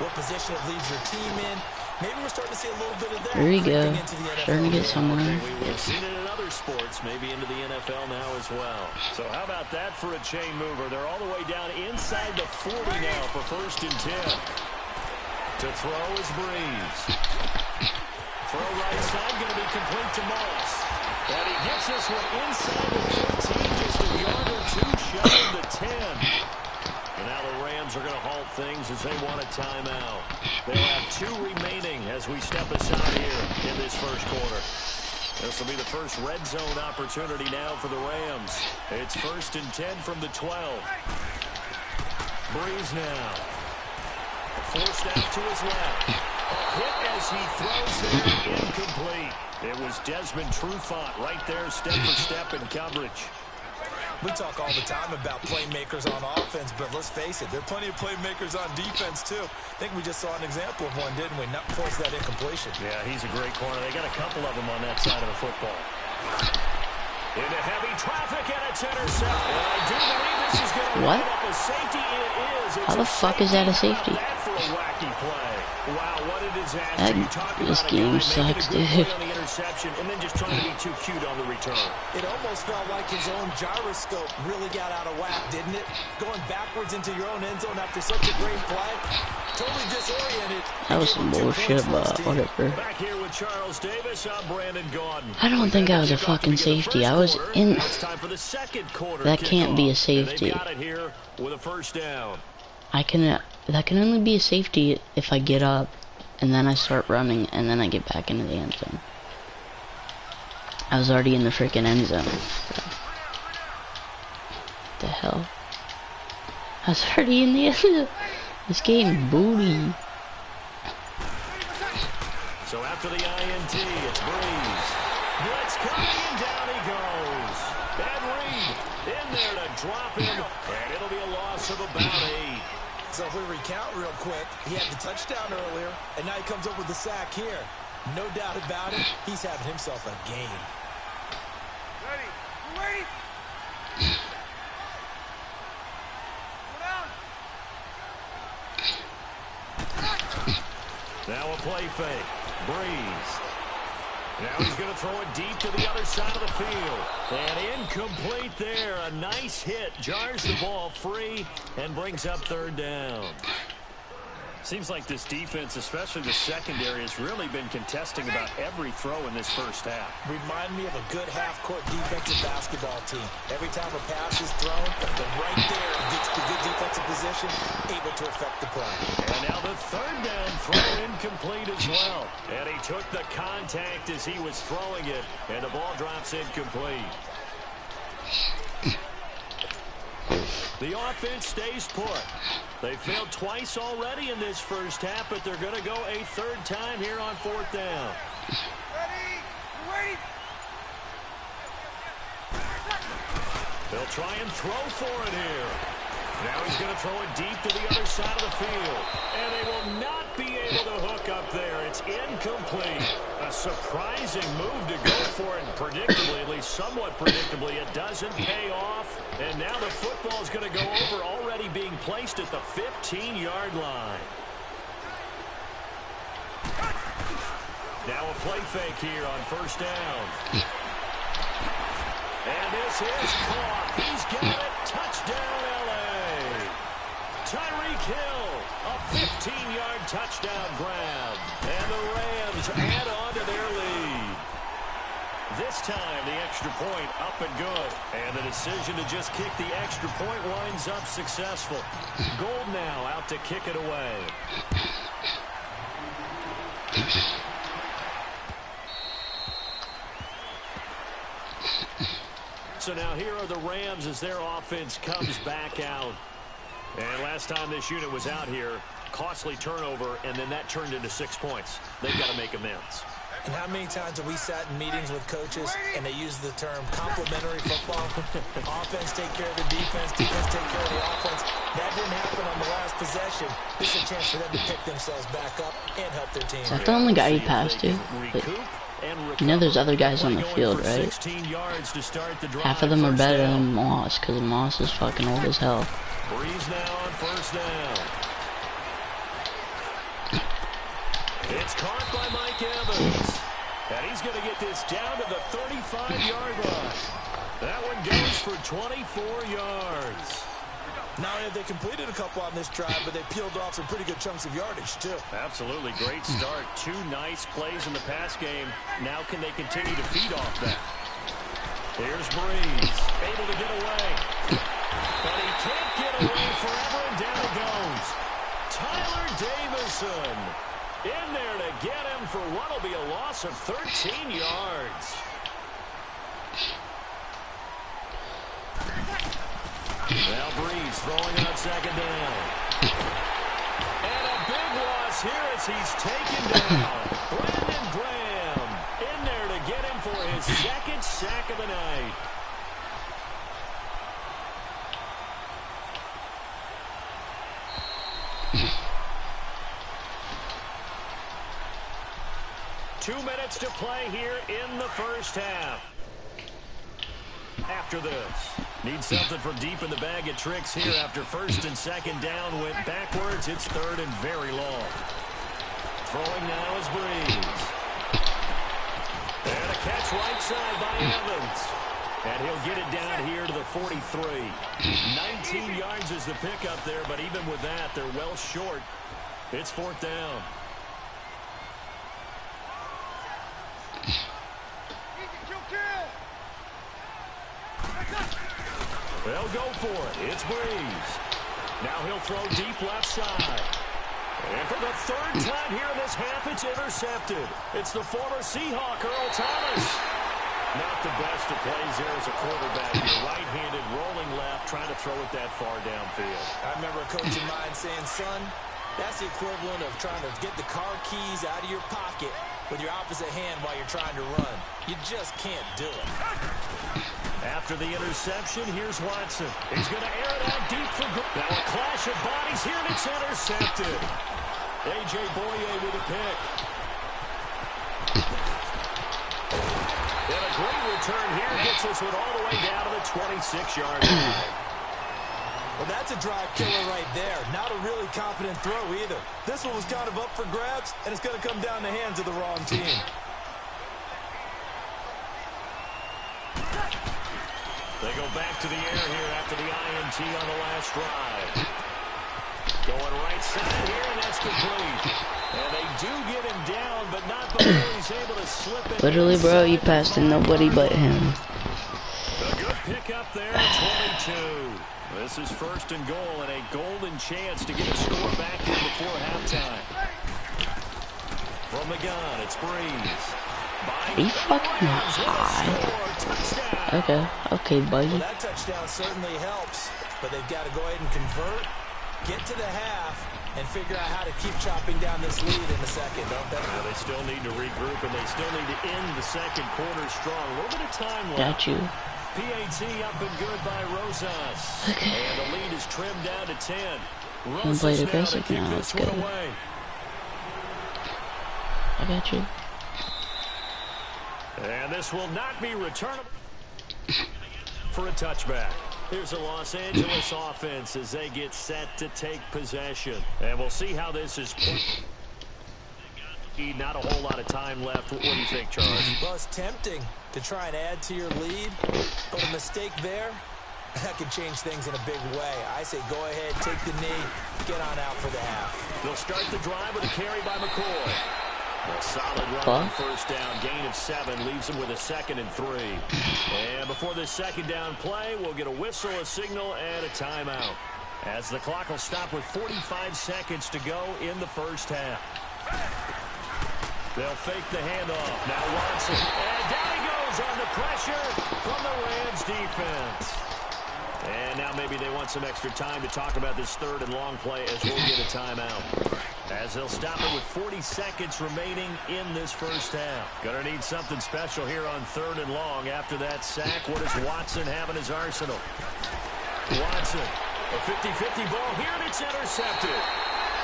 what position it leaves your team in. Maybe we're starting to see a little bit of that. There we go. Into the NFL Starting to get somewhere. We've seen it in other sports, maybe into the NFL now as well. So how about that for a chain mover? They're all the way down inside the 40 now for 1st and 10. To throw is Breeze. Throw right side, going to be complete to Moss. And he gets this one inside the 15, just a yard or 2 shy of the 10. And now the Rams are going to halt things as they want a timeout. They'll have 2 remaining as we step aside here in this first quarter. This will be the first red zone opportunity now for the Rams. It's 1st and 10 from the 12. Breeze now. Forced out to his left. A hit as he throws there, incomplete. It was Desmond Trufant right there, step for step in coverage. We talk all the time about playmakers on offense, but let's face it, there are plenty of playmakers on defense, too. I think we just saw an example of one, didn't we? Not force that incompletion. Yeah, he's a great corner. They got a couple of them on that side of the football. Into heavy traffic, and it's intercepted. I do believe this is going to What? wind up a safety. It is. It's How the fuck is that a safety? That for a wacky play. Wow, what a disaster. That- You talk this about a game guy making sucks, a good dude. play on the interception and then just trying to be too cute on the return. It almost felt like his own gyroscope really got out of whack, didn't it? Going backwards into your own end zone after such a great play. Totally disoriented. That was some bullshit, but whatever. Back here with Charles Davis, I'm Brandon Gordon. I don't think I was a fucking safety. I was in. Now it's time for the second quarter That can't be a kickoff. And safety. they've got it here with a 1st down. That can only be a safety if I get up and then I start running and then I get back into the end zone. I was already in the freaking end zone. So. What the hell? I was already in the end zone. This game booty. So after the INT, it's Breeze. Blitz coming, and down he goes. And Reed in there to drop him, and it'll be a loss of about 8. So if we recount real quick, he had the touchdown earlier, and now he comes up with the sack here. No doubt about it, he's having himself a game. Ready. Ready. Now a play fake. Breeze. Now he's going to throw it deep to the other side of the field. And incomplete there. A nice hit. Jars the ball free and brings up 3rd down. Seems like this defense, especially the secondary, has really been contesting about every throw in this first half. Remind me of a good half-court defensive basketball team. Every time a pass is thrown, they're right there and gets the good defensive position, able to affect the play. And now the 3rd down throw incomplete as well. And he took the contact as he was throwing it, and the ball drops incomplete. The offense stays put. They failed twice already in this first half, but they're going to go a 3rd time here on 4th down. Ready. Wait. They'll try and throw for it here. Now he's going to throw it deep to the other side of the field. And they will not be able to hook up there. It's incomplete. A surprising move to go for it. And predictably, at least somewhat predictably, it doesn't pay off. And now the football is going to go over, already being placed at the 15-yard line. Now a play fake here on 1st down. And this is caught. He's got it. Touchdown, L.A. Tyreek Hill, a 15-yard touchdown grab. And the Rams add on to their lead. This time, the extra point up and good. And the decision to just kick the extra point winds up successful. Gold now out to kick it away. So now here are the Rams as their offense comes back out. And last time this unit was out here, costly turnover, and then that turned into 6 points. They've got to make amends. And how many times have we sat in meetings with coaches and they use the term complementary football? Offense take care of the defense, defense take care of the offense. That didn't happen on the last possession. This is a chance for them to pick themselves back up and help their team. Is that the only guy he passed to? But you know there's other guys on the field, right? Half of them are better than Moss, because Moss is fucking old as hell. Breeze now on 1st down. It's caught by Mike Evans. And he's going to get this down to the 35-yard line. That one goes for 24 yards. Not only have they completed a couple on this drive, but they peeled off some pretty good chunks of yardage, too. Absolutely. Great start. 2 nice plays in the pass game. Now can they continue to feed off that? Here's Breeze. Able to get away. But he can't get away forever, and down it goes. Tyler Davison in there to get him for what will be a loss of 13 yards. Now Breeze throwing on 2nd down. And a big loss here as he's taken down. Brandon Graham in there to get him for his 2nd sack of the night. Two minutes to play here in the first half. After this, need something from deep in the bag of tricks here after 1st and 2nd down went backwards. It's 3rd and very long. Throwing now is Breeze. And a catch right side by Evans. And he'll get it down here to the 43. 19 yards is the pickup there, but even with that, they're well short. It's 4th down. They'll go for it. It's Breeze. Now he'll throw deep left side. And for the 3rd time here in this half, it's intercepted. It's the former Seahawk, Earl Thomas. Not the best of plays there as a quarterback. You're right-handed, rolling left, trying to throw it that far downfield. I remember a coach of mine saying, son, that's the equivalent of trying to get the car keys out of your pocket with your opposite hand while you're trying to run. You just can't do it. After the interception, here's Watson. He's going to air it out deep for good. Now a clash of bodies here, and it's intercepted. A.J. Boye with a pick. And a great return here gets us one all the way down to the 26-yard line. Well, that's a drive killer right there. Not a really confident throw either. This one was kind of up for grabs, and it's going to come down the hands of the wrong team. They go back to the air here after the INT on the last drive. Going right side here, and that's complete. And they do get him down, but not before he's able to slip it. Literally, bro, you passed to nobody but him. A good pick up there, 22. This is first and goal, and a golden chance to get a score back here before halftime. From the gun, it's Breeze. Are you fucking high? Okay, buddy. Well, that touchdown certainly helps, but they've got to go ahead and convert, get to the half, and figure out how to keep chopping down this lead in the second, don't they? Yeah, they still need to regroup, and they still need to end the second quarter strong. A little bit of time left. Got you. PAT up and good by Rosas. Okay. And the lead is trimmed down to 10. Can play the Rosas now to basic kick now, this let's one go. away. I got you. And this will not be returnable for a touchback. Here's a Los Angeles offense as they get set to take possession. And we'll see how this is played. Not a whole lot of time left. What do you think, Charles? Well, it's tempting to try and add to your lead, but a mistake there, that could change things in a big way. I say go ahead, take the knee, get on out for the half. They'll start the drive with a carry by McCoy. A solid run on first down, gain of 7, leaves him with a 2nd and 3. And before this second down play, we'll get a whistle, a signal, and a timeout. As the clock will stop with 45 seconds to go in the first half. They'll fake the handoff. Now Watson, and down he goes on the pressure from the Rams defense. And now maybe they want some extra time to talk about this third and long play as we'll get a timeout. As they'll stop it with 40 seconds remaining in this first half. Gonna need something special here on third and long. After that sack, what does Watson have in his arsenal? Watson, a 50-50 ball here, and it's intercepted.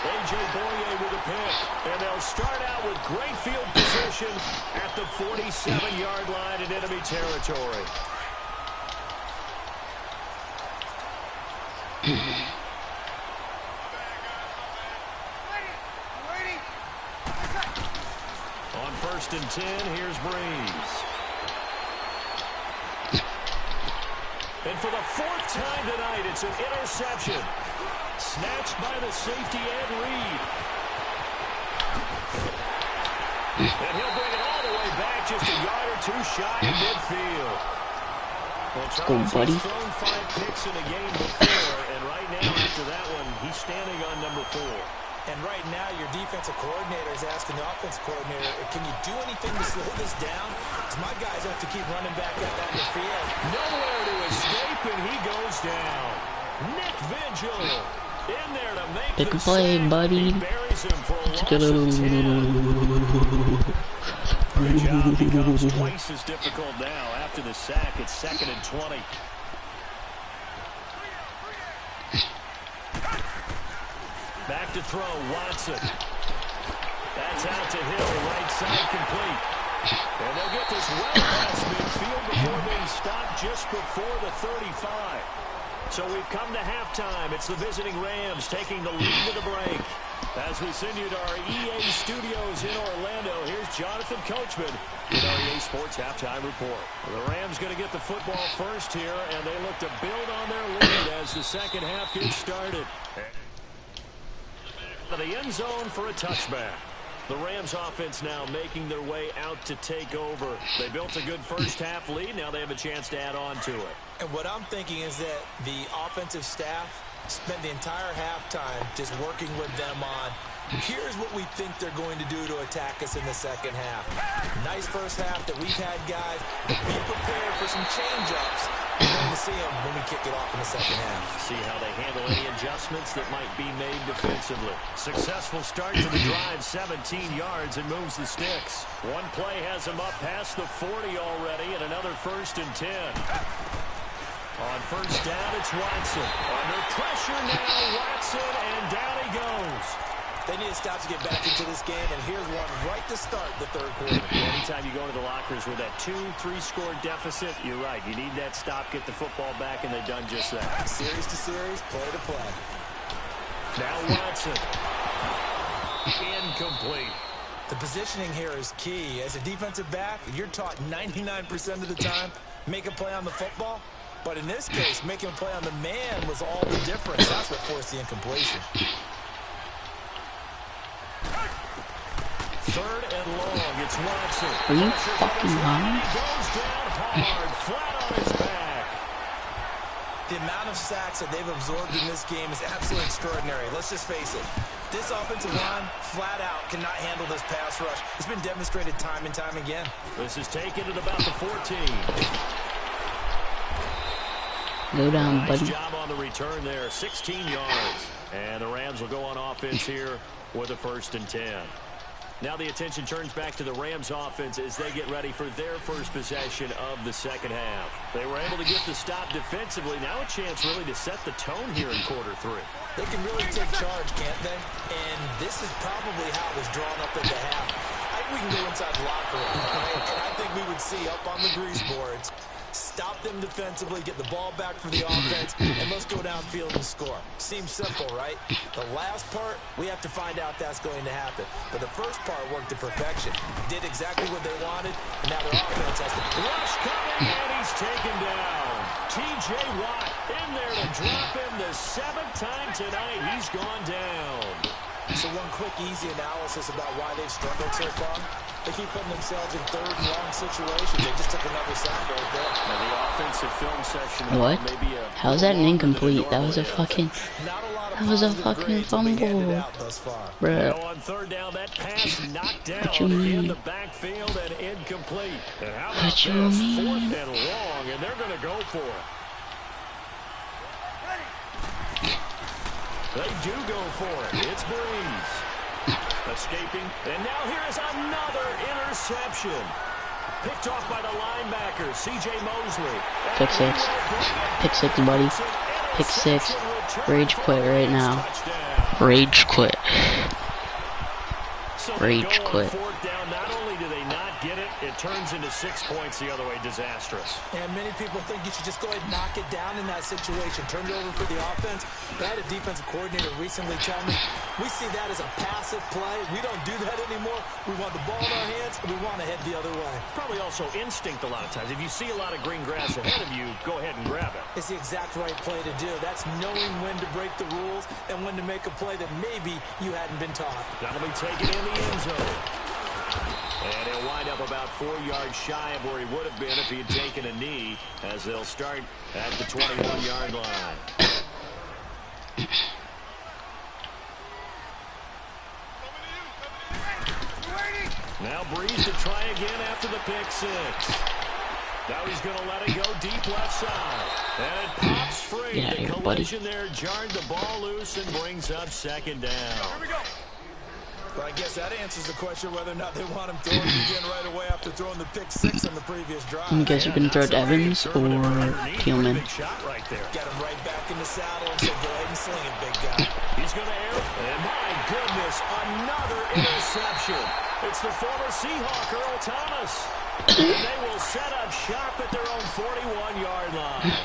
A.J. Boye with a pick. And they'll start out with great field position at the 47-yard line in enemy territory. On 1st and 10, here's Breeze. And for the 4th time tonight, it's an interception. Snatched by the safety Ed Reed. And he'll bring it all the way back just a yard or 2 shy of midfield. Well, Charles, buddy. he's thrown 5 picks in a game before, and right now after that one, he's standing on number 4. And right now, your defensive coordinator is asking the offensive coordinator, can you do anything to slow this down? Because my guys have to keep running back out on the field. Nowhere to escape, and he goes down. Nick Vigil in there to make Big the play, sack. buddy. He buries him for a Let's loss go. of 10. The job becomes twice as difficult now. After the sack, it's 2nd and 20. Back to throw, Watson. That's out to Hill, right side complete. And they'll get this well past midfield before being stopped just before the 35. So we've come to halftime. It's the visiting Rams taking the lead to the break. As we send you to our EA studios in Orlando, here's Jonathan Coachman with our EA Sports Halftime Report. The Rams going to get the football first here, and they look to build on their lead as the second half gets started. To the end zone for a touchback. The Rams offense now making their way out to take over. They built a good first half lead. Now they have a chance to add on to it. And what I'm thinking is that the offensive staff spent the entire halftime just working with them on Here's what we think they're going to do to attack us in the second half. Nice first half that we've had, guys. But be prepared for some change-ups. We're going to see them when we kick it off in the second half. See how they handle any adjustments that might be made defensively. Successful start to the drive, 17 yards, and moves the sticks. One play has them up past the 40 already, and another 1st and 10. On first down, it's Watson. Under pressure now, Watson, and down he goes. They need to stop to get back into this game, and here's one right to start the third quarter. Anytime you go into the lockers with that 2-3 score deficit, you're right. You need that stop, get the football back, and they've done just that. Series to series, play to play. Now Watson. Incomplete. The positioning here is key. As a defensive back, you're taught 99% of the time, make a play on the football. But in this case, making a play on the man was all the difference. That's what forced the incompletion. 3rd and long. It's Watson. Are you fucking lying? Goes down hard, flat on his back. The amount of sacks that they've absorbed in this game is absolutely extraordinary. Let's just face it. This offensive line, flat out, cannot handle this pass rush. It's been demonstrated time and time again. This is taken at about the 14. Go down, buddy. Nice job on the return there, 16 yards. And the Rams will go on offense here with a 1st and 10. Now the attention turns back to the Rams offense as they get ready for their first possession of the second half. They were able to get the stop defensively. Now a chance really to set the tone here in quarter 3. They can really take charge, can't they? And this is probably how it was drawn up at the half. I think we can go inside the locker room, right? And I think we would see up on the grease boards, stop them defensively, get the ball back for the offense, and let's go downfield and score. Seems simple, right? The last part, we have to find out that's going to happen. But the first part worked to perfection. Did exactly what they wanted, and now their offense has to... Rush coming, and he's taken down. T.J. Watt in there to drop him the 7th time tonight. He's gone down. So one quick, easy analysis about why they've struggled so far. They keep putting themselves in 3rd and long situations. They just took another sack right there. Now the offensive film session. What? How's that an incomplete? That was a fucking... That was a fucking fumble. Bruh. On 3rd down, that pass knocked down What you mean? in the backfield and incomplete. And how about What you this? mean? 4th and long, and they're going to go for it. They do go for it. It's Breeze. Escaping. And now here is another interception. Picked off by the linebacker, C.J. Mosley. Pick 6. Pick 6, buddy. Pick 6. Rage quit right now. Rage quit. Rage quit. Not only do they not get it, it turns into 6 points the other way. Disastrous. And many people think you should just go ahead and knock it down in that situation. Turn it over for the offense. But I had a defensive coordinator recently tell me, we see that as a passive play. We don't do that anymore. We want the ball in our hands, and we want to head the other way. Probably also instinct a lot of times. If you see a lot of green grass ahead of you, go ahead and grab it. It's the exact right play to do. That's knowing when to break the rules and when to make a play that maybe you hadn't been taught. That'll be taken in the end zone. And he'll wind up about 4 yards shy of where he would have been if he had taken a knee, as they'll start at the 21-yard line. Now Breeze to try again after the pick 6. Now he's going to let it go deep left side. And it pops free. Get out of The here, collision there jarred the ball loose and brings up 2nd down. Here we go. But I guess that answers the question whether or not they want him throwing it again right away after throwing the pick 6 on the previous drive. You guys are going to throw it to Evans or Tillman? Right there. Got him right back in the saddle and said, go ahead and sling it, big guy. He's going to air it. And my goodness, another interception. It's the former Seahawk, Earl Thomas. And they will set up shop at their own 41-yard line.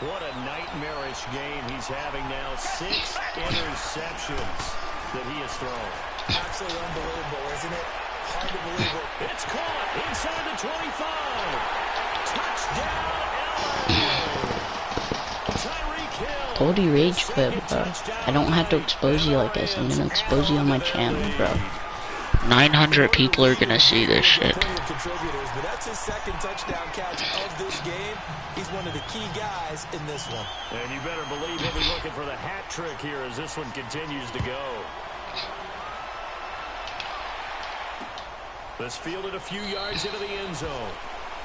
What a nightmarish game he's having now. 6 interceptions that he has thrown. Absolutely unbelievable, isn't it? Hard to believe it. It's caught inside the 25. Touchdown, LA. Tyreek Hill. Told you rage quit, bro. I don't have to expose you like this. I'm gonna expose you on my channel, bro. 900 people are gonna see this shit. Contributors, but that's his 2nd touchdown catch of this game. He's one of the key guys in this one. And you better believe he'll be looking for the hat trick here as this one continues to go. This fielded a few yards into the end zone.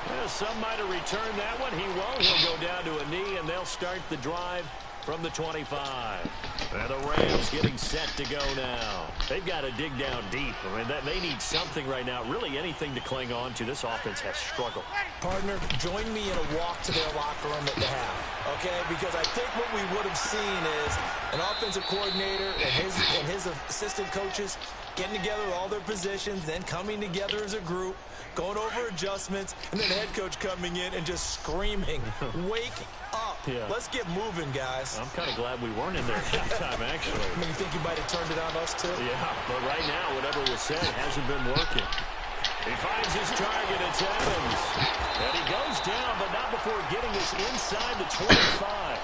Well, some might have returned that one. He won't. He'll go down to a knee, and they'll start the drive from the 25. And the Rams getting set to go now. They've got to dig down deep. I mean, they need something right now, really anything to cling on to. This offense has struggled. Partner, join me in a walk to their locker room at the half, okay? Because I think what we would have seen is an offensive coordinator and his assistant coaches getting together with all their positions, then coming together as a group, going over adjustments, and then the head coach coming in and just screaming, wake up. Yeah. Let's get moving, guys. I'm kind of glad we weren't in there at halftime, actually. I mean, you think you might have turned it on us, too? Yeah, but right now, whatever was said hasn't been working. He finds his target. It's Evans. And he goes down, but not before getting this inside the 25.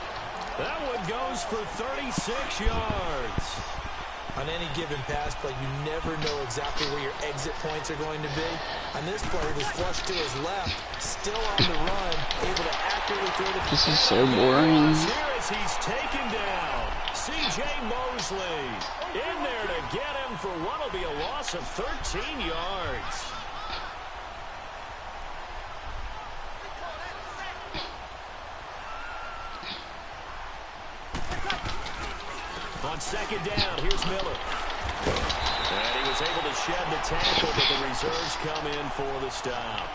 That one goes for 36 yards. On any given pass play, you never know exactly where your exit points are going to be. On this play, he was flushed to his left, still on the run, able to accurately throw the... This is so boring. Here as he's taken down. C.J. Mosley in there to get him for what will be a loss of 13 yards. On second down, here's Miller. And he was able to shed the tackle, but the reserves come in for the stop.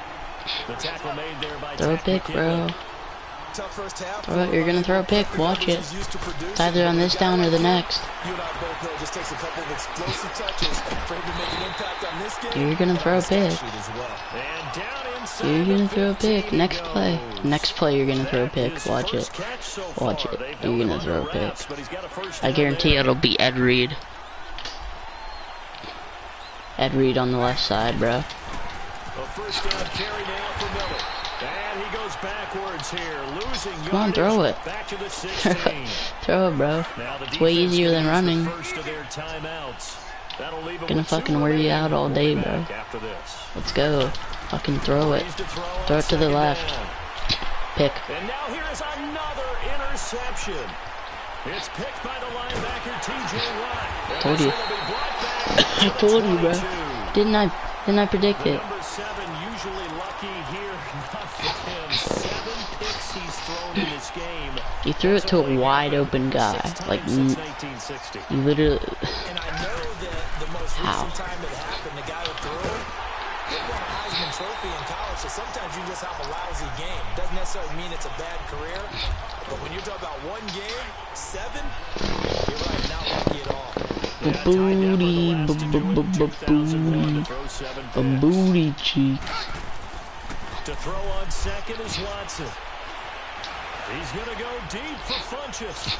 The tackle made there by Throw a pick, bro. Tough first half. Bro, you're gonna throw a pick. Watch it. It's either on this down or the next. You and I both know it just takes a couple of explosive touches for him to make an impact on this game. You're gonna throw a pick. And down inside You're gonna throw a pick. Next play. Next play, you're gonna throw a pick. Watch it. Watch it. You're gonna throw a pick. I guarantee it'll be Ed Reed. Ed Reed on the left side, bro. A first down carry now for Miller. And he goes backwards here, losing yardage. Come on, throw it. Back to the 16. Throw it, bro. It's way easier than running. First of their timeouts. That'll leave Gonna fucking wear you out all day, bro. After this. Let's go. Fucking throw it. Throw it to the left. Pick. And now here is another interception. It's picked by the linebacker T.J. Watt. Told you. I told you, bro. Didn't I predict it? Number 7 usually lucky here. Not for him. 7 picks he's thrown in this game. He threw it to a wide open guy. Like, you literally. And I know that the most recent time it happened, the guy who threw it, he won a Heisman Trophy in college, so sometimes you just have a lousy game. Doesn't necessarily mean it's a bad career, but when you're talking about one game, 7, you're right, not lucky at all. Booty cheeks. To throw on second is Watson. He's going to go deep for Funchess.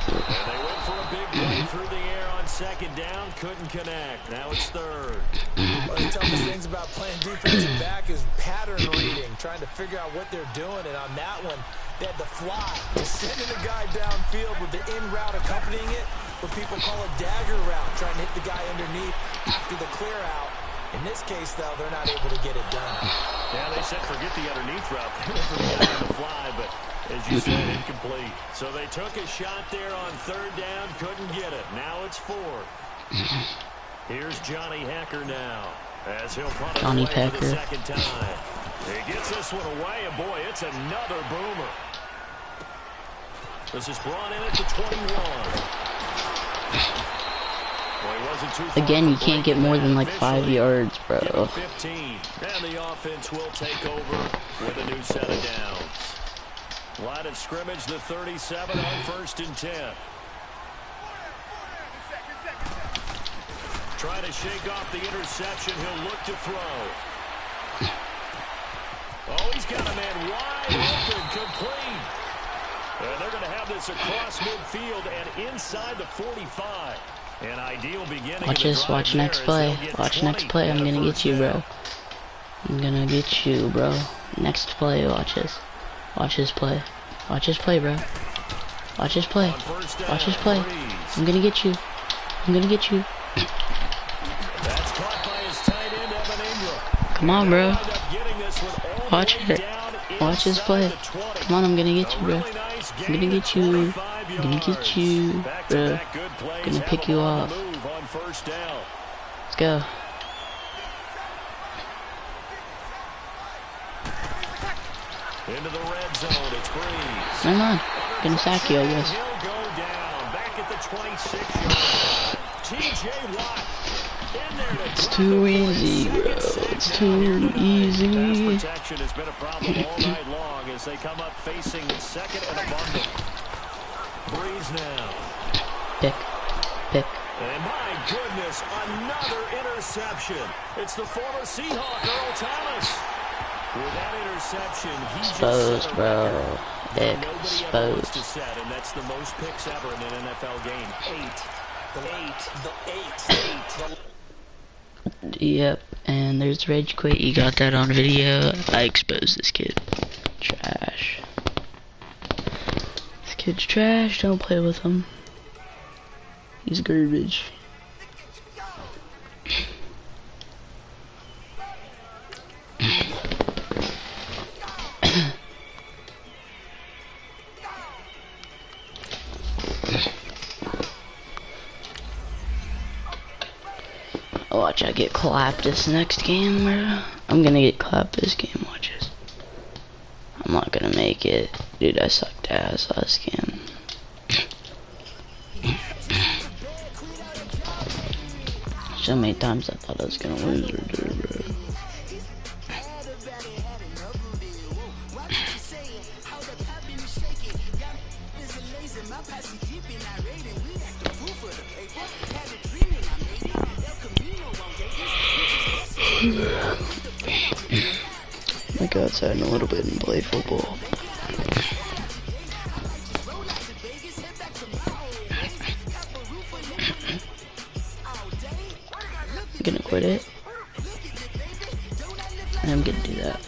And they went for a big play through the air on second down. Couldn't connect. Now it's third. One of the toughest things about playing defensive back is pattern reading, trying to figure out what they're doing. And on that one, they had the fly, just sending the guy downfield with the in route accompanying it, what people call a dagger route, trying to hit the guy underneath after the clear out. In this case, though, they're not able to get it done. Yeah, they said forget the underneath route. They were forgetting the fly, but as you said, incomplete. So they took a shot there on third down, couldn't get it. Now it's fourth. Here's Johnny Hacker now, as he'll punt it away for the second time. He gets this one away, and boy, it's another boomer. This is brought in at the 21. Again, you can't get more than like 5 yards, bro. 15, and the offense will take over with a new set of downs. Line of scrimmage, the 37 on 1st and 10. Trying to shake off the interception. He'll look to throw. Oh, he's got a man wide open, complete. And they're going to have this across midfield and inside the 45. An ideal beginning. Watch this. Watch next play. Watch next play. I'm gonna get you, bro. I'm gonna get you, bro. Next play. Watch this. Watch this play. Watch this play, bro. Watch this play. Watch this play. I'm gonna get you. I'm gonna get you. Come on, bro. Watch it. Watch this play. Come on, I'm gonna get you, bro. I'm gonna get you. I'm gonna get you, bro. I'm gonna pick you up. Let's go. Into the red zone, it's Breeze. Never mind. Gonna sack you, I guess. He'll go down, back at the 26-yard line. T.J. Watt in there to It's too easy, bro. It's too easy. Pass protection has been a problem all night long as they come up facing second and abundant. Breeze now. Pick. And my goodness, another interception. It's the former Seahawk, Earl Thomas. With that interception, he Exposed, just bro. nobody ever wants Exposed. to set, and that's the most picks ever in an NFL game. 8. Yep, and there's Rage Quit. You got that on video. I exposed this kid. Trash. This kid's trash. Don't play with him. He's garbage. Watch, I get clapped this next game, bro. I'm gonna get clapped this game, watch this. I'm not gonna make it. Dude, I sucked ass last game. So many times I thought I was gonna lose or do, bro. I go outside in a little bit and play football. I'm gonna quit it. And I'm gonna do that.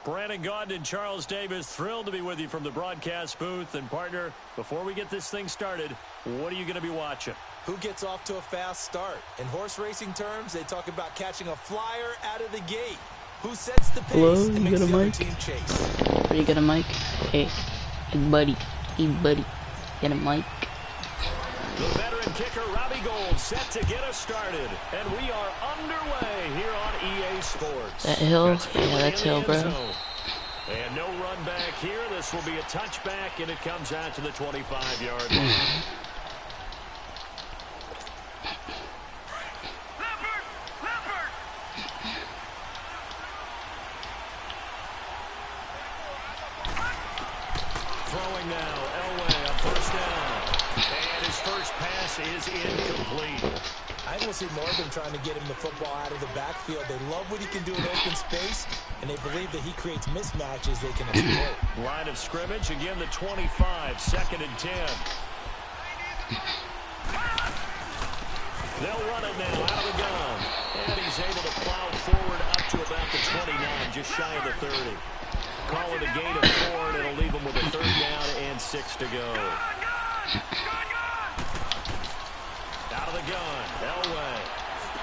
Brandon Gaudin and Charles Davis, thrilled to be with you from the broadcast booth. And partner, before we get this thing started, what are you going to be watching? Who gets off to a fast start? In horse racing terms, they talk about catching a flyer out of the gate. Who sets the pace? Hello, and you makes got a the other mic? team chase? Are you got a mic? Hey buddy. Hey buddy. Got a mic? The veteran kicker, Robbie Gould, set to get us started. And we are underway here on EA Sports. That hill? Yeah, that's hill, bro. And no run back here. This will be a touchback, and it comes out to the 25-yard line. Throwing now, Elway, a first down. And his first pass is incomplete. I will see more of them trying to get him the football out of the backfield. They love what he can do in open space, and they believe that he creates mismatches they can exploit. Line of scrimmage, again the 25, second and 10. They'll run it now out of the gun. And he's able to plow forward up to about the 29, just shy of the 30. Call it a gain of 4, and it'll leave him with a third down and 6 to go. Out of the gun, Elway.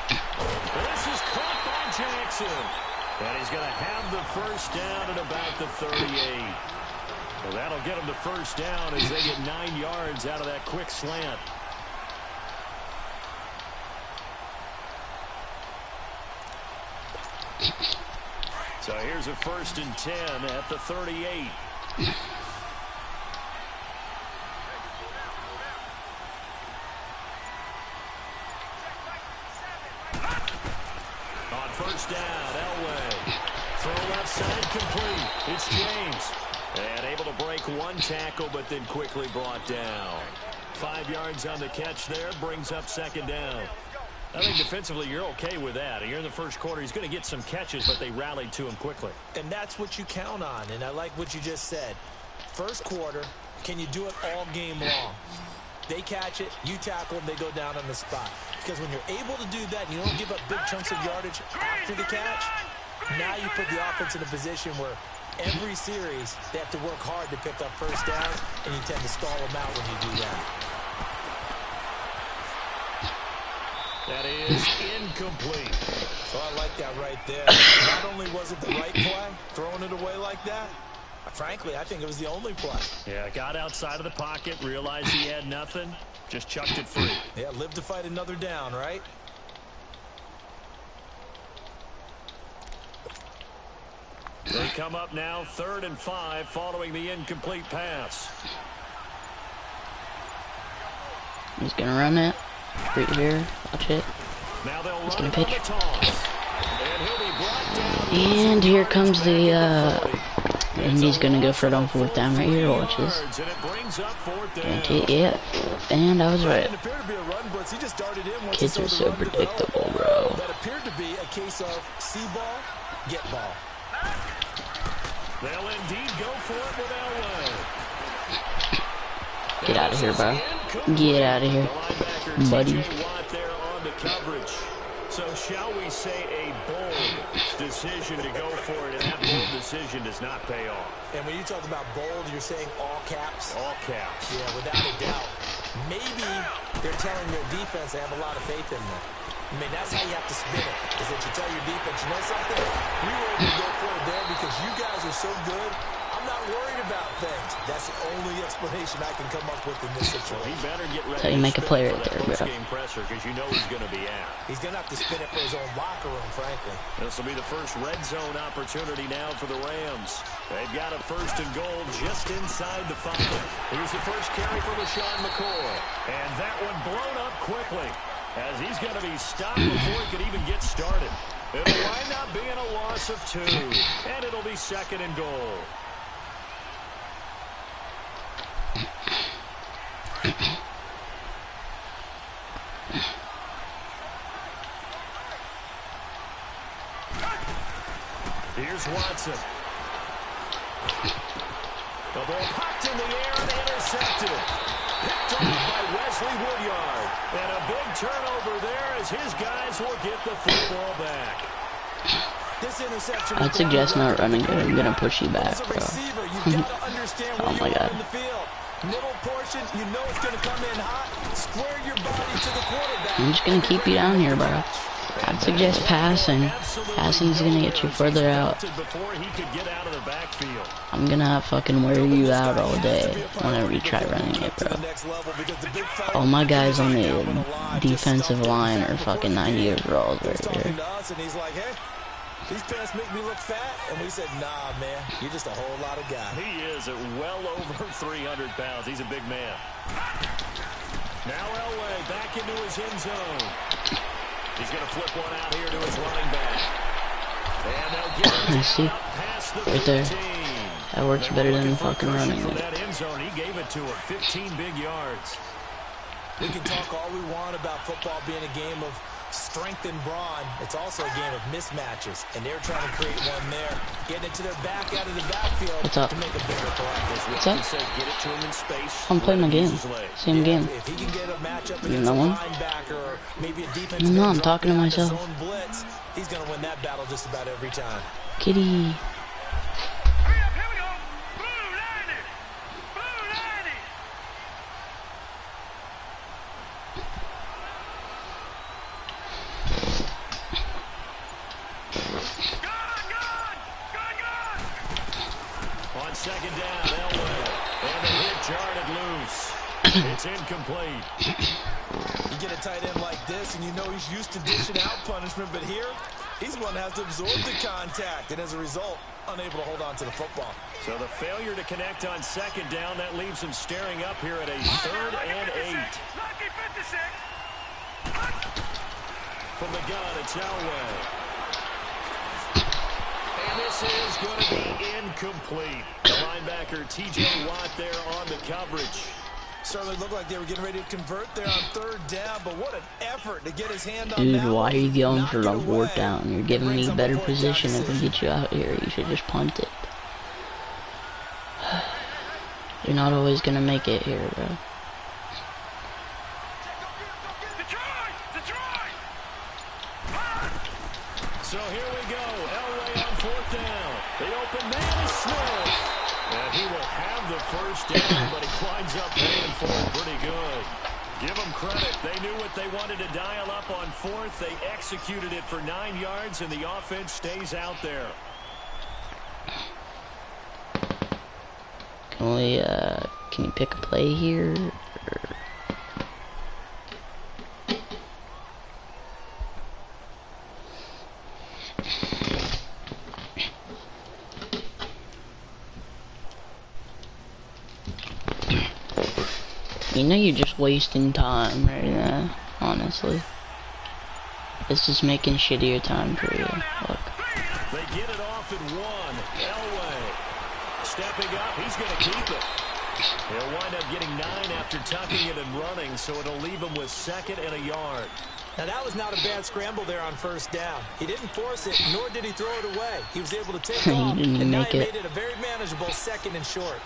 This is caught by Jackson. And he's going to have the first down at about the 38. Well, that'll get him the first down as they get 9 yards out of that quick slant. So here's a 1st and 10 at the 38. On 1st down, Elway. Throw left side complete. It's James. And able to break one tackle, but then quickly brought down. 5 yards on the catch there, brings up 2nd down. I think defensively you're okay with that. You're in the 1st quarter. He's going to get some catches, but they rallied to him quickly. And that's what you count on, and I like what you just said. 1st quarter, can you do it all game long? They catch it, you tackle them, they go down on the spot. Because when you're able to do that, and you don't give up big chunks of yardage after the catch, now you put the offense in a position where every series they have to work hard to pick up 1st downs, and you tend to stall them out when you do that. That is incomplete. So I like that right there. Not only was it the right play, throwing it away like that, frankly, I think it was the only play. Yeah, got outside of the pocket, realized he had nothing, just chucked it free. Yeah, live to fight another down, right? They come up now 3rd and 5 following the incomplete pass. He's going to run it. Right here. Watch it. Now they'll He's run going to it pitch. on the toss. And he'll be brought down. And here comes the, and he's going to go for it on 4th down right here. Watch this. And it brings up 4th down. Okay, yeah. And I was right. Didn't appear to be a run blitz. He just darted in once Kids he are saw so the run develop. predictable, bro. That appeared to be a case of see ball, get ball. They'll indeed go for it with Elway. Get out of here, bro. Get out of here, buddy. There on the coverage. So shall we say a bold decision to go for it, and that bold decision does not pay off. And when you talk about bold, you're saying all caps? All caps. Yeah, without a doubt. Maybe they're telling their defense they have a lot of faith in them. I mean, that's how you have to spin it, is that you tell your defense, you know something? We were able to go for it there because you guys are so good. I'm not worried about things. That's the only explanation I can come up with in this situation. He better get ready So you make a play right there, bro. Game presser, because you know he's going to be out. He's going to have to spin it for his own locker room, frankly. This will be the first red zone opportunity now for the Rams. They've got a 1st and goal just inside the 5. Here's the first carry for LaShawn McCoy. And that one blown up quickly, as he's going to be stopped before he could even get started. It'll wind up being a loss of 2, and it'll be 2nd and goal. Here's Watson. The ball popped in the air and intercepted. Picked off by Wesley Woodyard. And a big turnover there as his guys will get the football back. This interception I'd suggest not running it. I'm going to push you back, bro. Oh my god. Middle portion, you know it's going to come in hot. Square your body to the quarterback. I'm just going to keep you down here, bro. I'd suggest passing. Passing's going to get you further out. I'm going to fucking wear you out all day whenever you try running it, bro. All my guys on the defensive line are fucking 90 years old right here. These pants make me look fat, and we said, nah, man, you're just a whole lot of guy. He is at well over 300 pounds. He's a big man. Now Elway back into his end zone. He's going to flip one out here to his running back. And they'll get him past the 15. Right there. That works better than fucking running it. That end zone, he gave it to him. 15 big yards. We can talk all we want about football being a game of strength and brawn. It's also a game of mismatches, and they're trying to create one there, getting it to their back out of the backfield. What's up? To make a bigger play. What's up? Get it to him in space. I'm playing my game. Same game. If he can get a matchup You against know a him? linebacker or maybe a defensive No, I'm end talking to dropping out of myself. zone blitz, he's going to win that battle just about every time. Kitty. Hurry up, here we go. Blue 90. Blue 90. On 2nd down, Elway. And the hit jarred loose. It's incomplete. You get a tight end like this, and you know he's used to dishing out punishment, but here, He's one that has to absorb the contact, and as a result, unable to hold on to the football. So the failure to connect on second down, that leaves him staring up here at a 3rd and 8. Lucky 56. From the gun, it's Elway. And this is going to be incomplete. The linebacker, T.J. Watt, there on the coverage. Certainly looked like they were getting ready to convert there on 3rd down, but what an effort to get his hand on Dude, that why are you going knock for it the away. 4th down? You're giving me better position if we get you out here. You should just punt it. You're not always gonna make it here, bro. So here we go. Elway on 4th down. The open man is Smith. And he will have the 1st down, but he climbs up paying for it pretty good. Give them credit. They knew what they wanted to dial up on 4th. They executed it for 9 yards, and the offense stays out there. Can you pick a play here? You know you're just wasting time right now, honestly. It's just making shittier time for you. Look. They get it off at 1. Elway stepping up. He's going to keep it. He'll wind up getting 9 after tucking it and running, so it'll leave him with 2nd and a yard. Now that was not a bad scramble there on 1st down. He didn't force it, nor did he throw it away. He was able to take off, and now he made it a very manageable 2nd and short.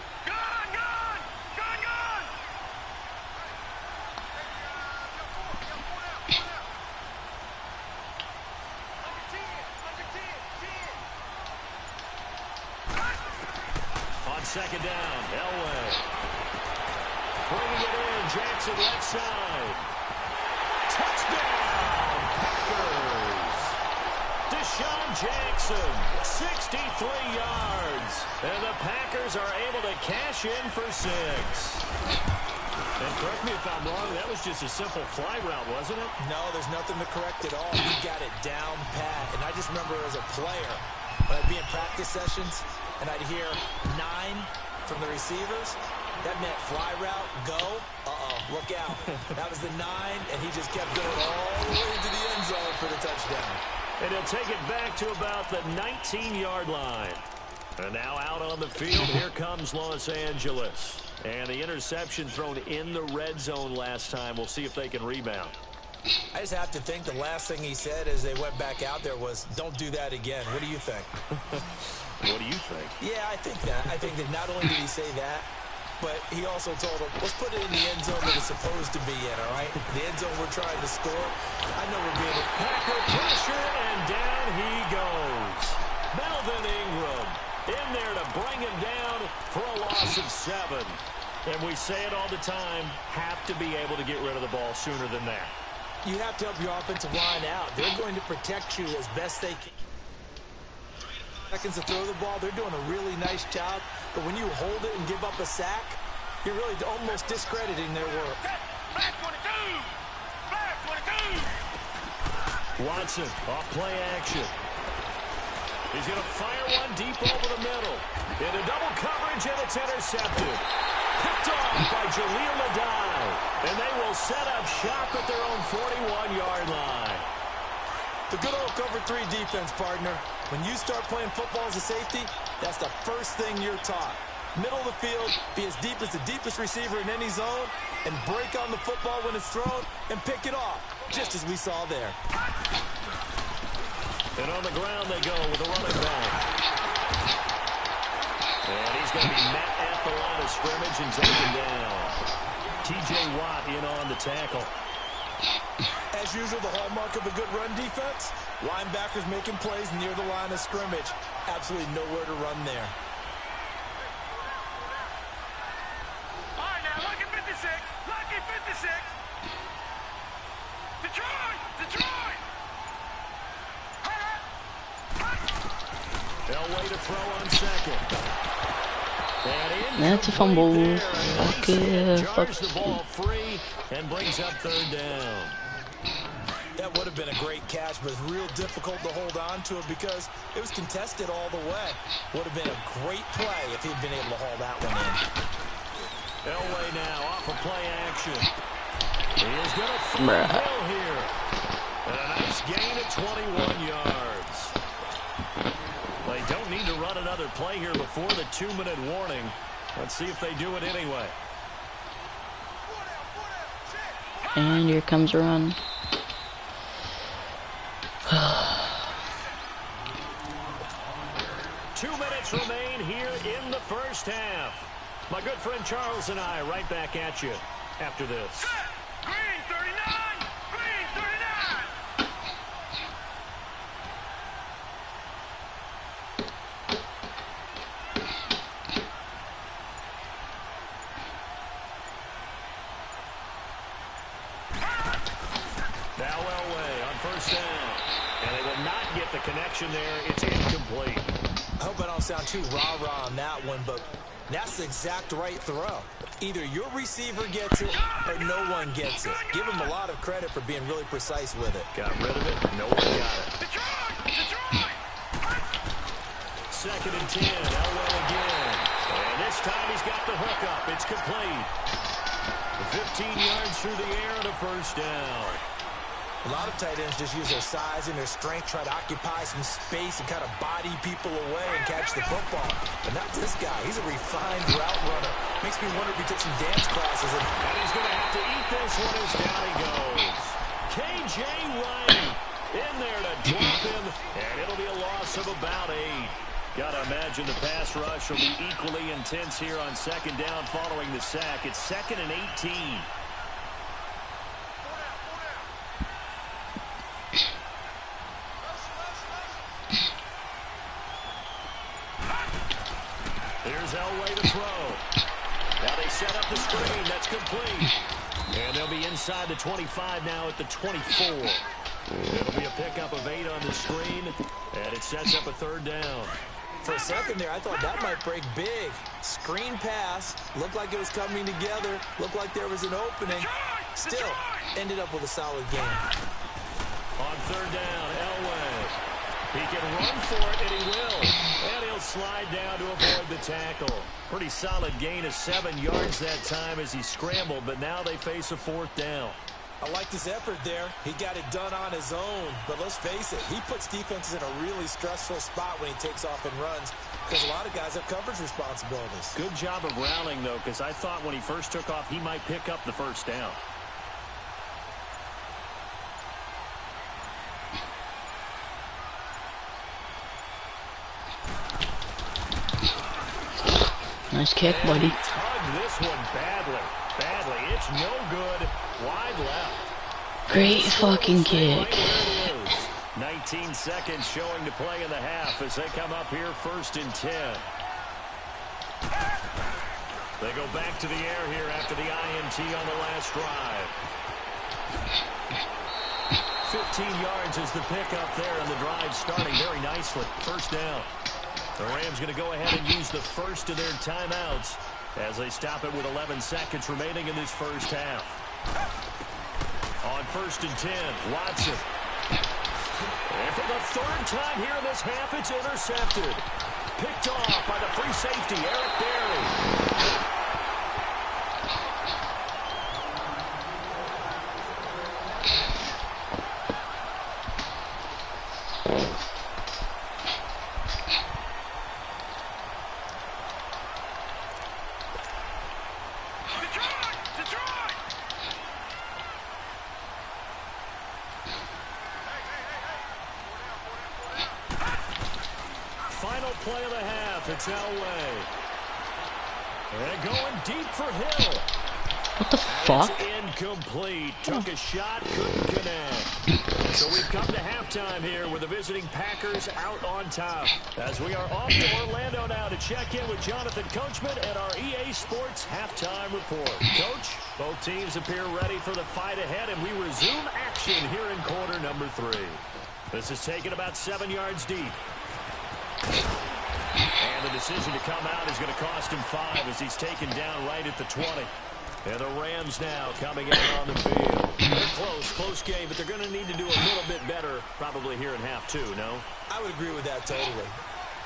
On 2nd down, Elway. Bringing it in, Jackson left side. Touchdown, Packers. Deshaun Jackson, 63 yards. And the Packers are able to cash in for 6. And correct me if I'm wrong, that was just a simple fly route, wasn't it? No, there's nothing to correct at all. He got it down pat. And I just remember as a player, when I'd be in practice sessions, and I'd hear 9 from the receivers, that meant fly route, go, look out. That was the 9, and he just kept going all the way into the end zone for the touchdown. And he'll take it back to about the 19-yard line. And now out on the field, here comes Los Angeles. And the interception thrown in the red zone last time. We'll see if they can rebound. I just have to think the last thing he said as they went back out there was, don't do that again. What do you think? What do you think? Yeah, I think that. I think that not only did he say that, but he also told him, let's put it in the end zone that it's supposed to be in, all right? The end zone we're trying to score. I know we're being Packer pressure, and down he goes. Melvin Ingram in there to bring him down for a loss of 7. And we say it all the time, have to be able to get rid of the ball sooner than that. You have to help your offensive line out. They're going to protect you as best they can. Seconds to throw the ball, they're doing a really nice job. But when you hold it and give up a sack, you're really almost discrediting their work. Flag 22! Flag 22! Watson off play action. He's going to fire one deep over the middle. Into double coverage, and it's intercepted. Picked off by Jaleel Adai. And they will set up shop at their own 41-yard line. The good old cover 3 defense, partner. When you start playing football as a safety, that's the first thing you're taught. Middle of the field, be as deep as the deepest receiver in any zone, and break on the football when it's thrown, and pick it off, just as we saw there. And on the ground they go with a running back. And he's going to be met at the line of scrimmage and taken down. T.J. Watt in on the tackle. As usual, the hallmark of a good run defense, linebackers making plays near the line of scrimmage. Absolutely nowhere to run there. All right, now, lucky 56. Lucky 56. Detroit! Detroit! Elway to throw on 2nd. That's a fumble. Fuck yeah. Fuck the ball free and brings up 3rd down. That would have been a great catch, but it's real difficult to hold on to it because it was contested all the way. Would have been a great play if he'd been able to haul that one in. Elway now off of play action. He is going to find Hill here. And a nice gain of 21 yards. They don't need to run another play here before the 2-minute warning. Let's see if they do it anyway. And here comes a run. 2 minutes remain here in the first half. My good friend Charles and I right back at you after this. Green 39! Green 39! Now Elway on first down. And they will not get the connection there. It's incomplete. I hope I don't sound too rah-rah on that one, but that's the exact right throw. Either your receiver gets it or no one gets it. Give him a lot of credit for being really precise with it. Got rid of it. No one got it. Detroit! 2nd and 10. Elway again. And this time he's got the hook up. It's complete. 15 yards through the air and a first down. A lot of tight ends just use their size and their strength, try to occupy some space and kind of body people away and catch the football. But not this guy. He's a refined route runner. Makes me wonder if he took some dance classes. And he's going to have to eat this one as down he goes. K.J. Wright in there to drop him, and it'll be a loss of about 8. Got to imagine the pass rush will be equally intense here on 2nd down following the sack. It's 2nd and 18. Here's Elway to throw. Now they set up the screen. That's complete. And they'll be inside the 25 now at the 24. It'll be a pickup of 8 on the screen, and it sets up a 3rd down. For a second there, I thought that might break big. Screen pass. Looked like it was coming together. Looked like there was an opening. Still, ended up with a solid game. On 3rd down, Elway. He can run for it, and he will. And he'll slide down to avoid the tackle. Pretty solid gain of 7 yards that time as he scrambled, but now they face a 4th down. I liked his effort there. He got it done on his own. But let's face it, he puts defenses in a really stressful spot when he takes off and runs because a lot of guys have coverage responsibilities. Good job of rallying, though, because I thought when he first took off, he might pick up the 1st down. Nice kick, buddy. Tugged this one badly. It's no good. Wide left. Great fucking kick. Right 19 seconds showing to play in the half as they come up here 1st and 10. They go back to the air here after the INT on the last drive. 15 yards is the pickup there, and the drive starting very nicely. 1st down. The Rams going to go ahead and use the first of their timeouts as they stop it with 11 seconds remaining in this first half. On 1st and 10, Watson. And for the 3rd time here in this half, it's intercepted. Picked off by the free safety, Eric Berry. Final play of the half. It's Elway. And going deep for Hill. What the fuck? It's incomplete. Took a shot, couldn't connect. So we've come to halftime here with the visiting Packers out on top. As we are off to Orlando now to check in with Jonathan Coachman and our EA Sports halftime report. Coach, both teams appear ready for the fight ahead, and we resume action here in quarter number 3. This is taken about 7 yards deep. And the decision to come out is going to cost him 5 as he's taken down right at the 20. And the Rams now coming out on the field. They're close game, but they're going to need to do a little bit better probably here in half two, no? I would agree with that totally.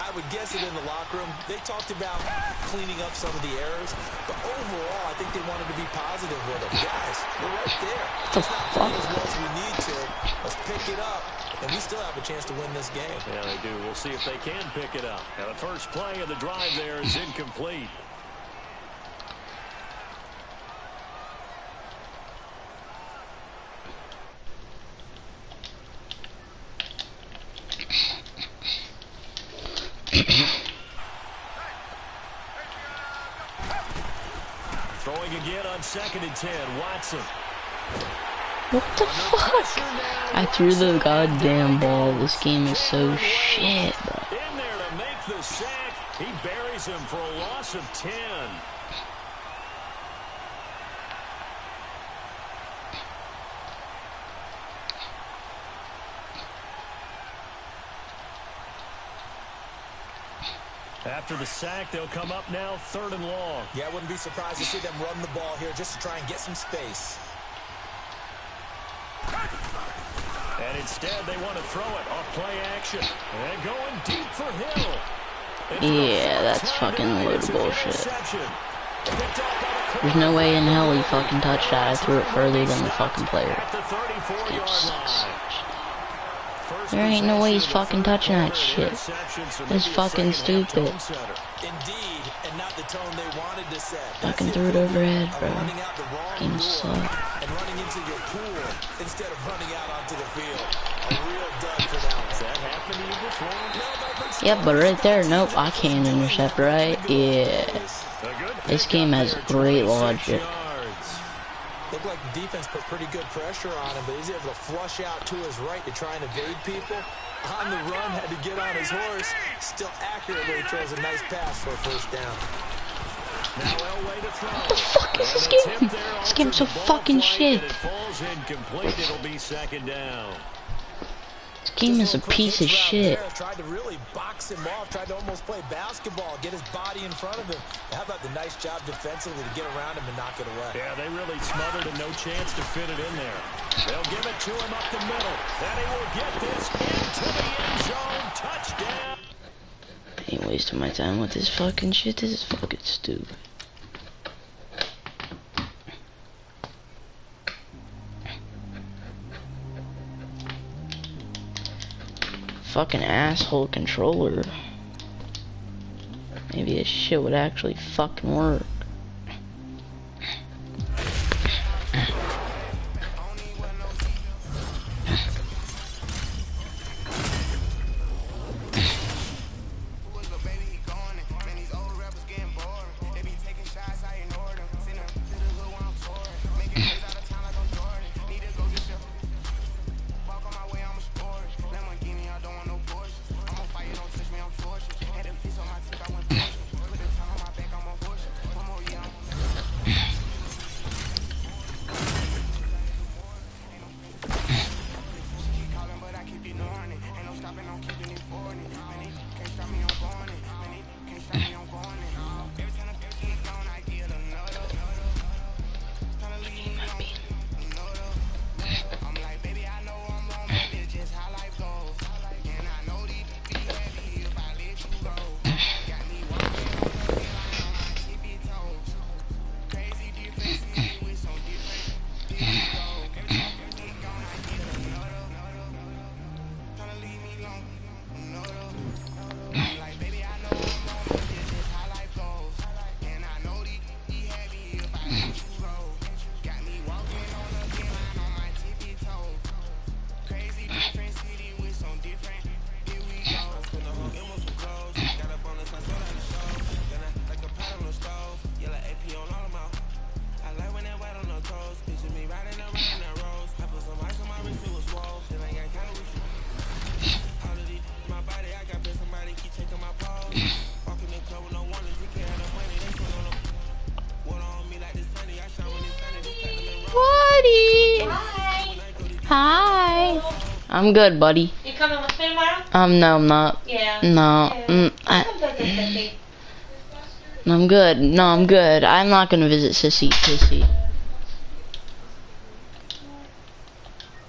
I would guess it in the locker room. They talked about cleaning up some of the errors, but overall, I think they wanted to be positive with them. Guys, we're right there. It's not playing as well as we need to. Let's pick it up, and we still have a chance to win this game. Yeah, they do. We'll see if they can pick it up. Now, the first play of the drive there is incomplete. Throwing again on 2nd and 10. Watson. What the fuck? I threw the goddamn ball. This game is so shit, bro. In there to make the sack. He buries him for a loss of 10. After the sack, they'll come up now 3rd and long. Yeah, I wouldn't be surprised to see them run the ball here just to try and get some space. And instead, they want to throw it off play action. And going deep for Hill. Yeah, that's fucking weird bullshit. There's no way in hell he fucking touched that. I threw it further than the fucking player. Game sucks. There ain't no way he's fucking touching that shit. It's fucking stupid. Indeed, and not the tone they wanted to set. Fucking threw it overhead, bro. Game sucks. And running into your pool instead of running out onto the field. A real dud for that one. Has that happened to you before? Yep, but right there, nope, I can't intercept, right? Yeah. This game has great logic. Looked like the defense put pretty good pressure on him, but he's able to flush out to his right to try and evade people. On the run, had to get on his horse. Still accurately throws a nice pass for a first down. What the fuck is this game? This game's so fucking shit. It'll be 2nd down. This game is a piece of shit. Tried to really box him off, tried to almost play basketball, get his body in front of him. How about the nice job defensively to get around him and knock it away? Yeah, they really smothered and no chance to fit it in there. They'll give it to him up the middle. And he will get this into the end zone. Touchdown. I ain't wasting my time with this fucking shit. This is fucking stupid. Fucking asshole controller. Maybe this shit would actually fucking work. Hi. I'm good, buddy. You coming with me tomorrow? No, I'm not. Yeah. No. Yeah. I'm good. No, I'm good. I'm not gonna visit Sissy.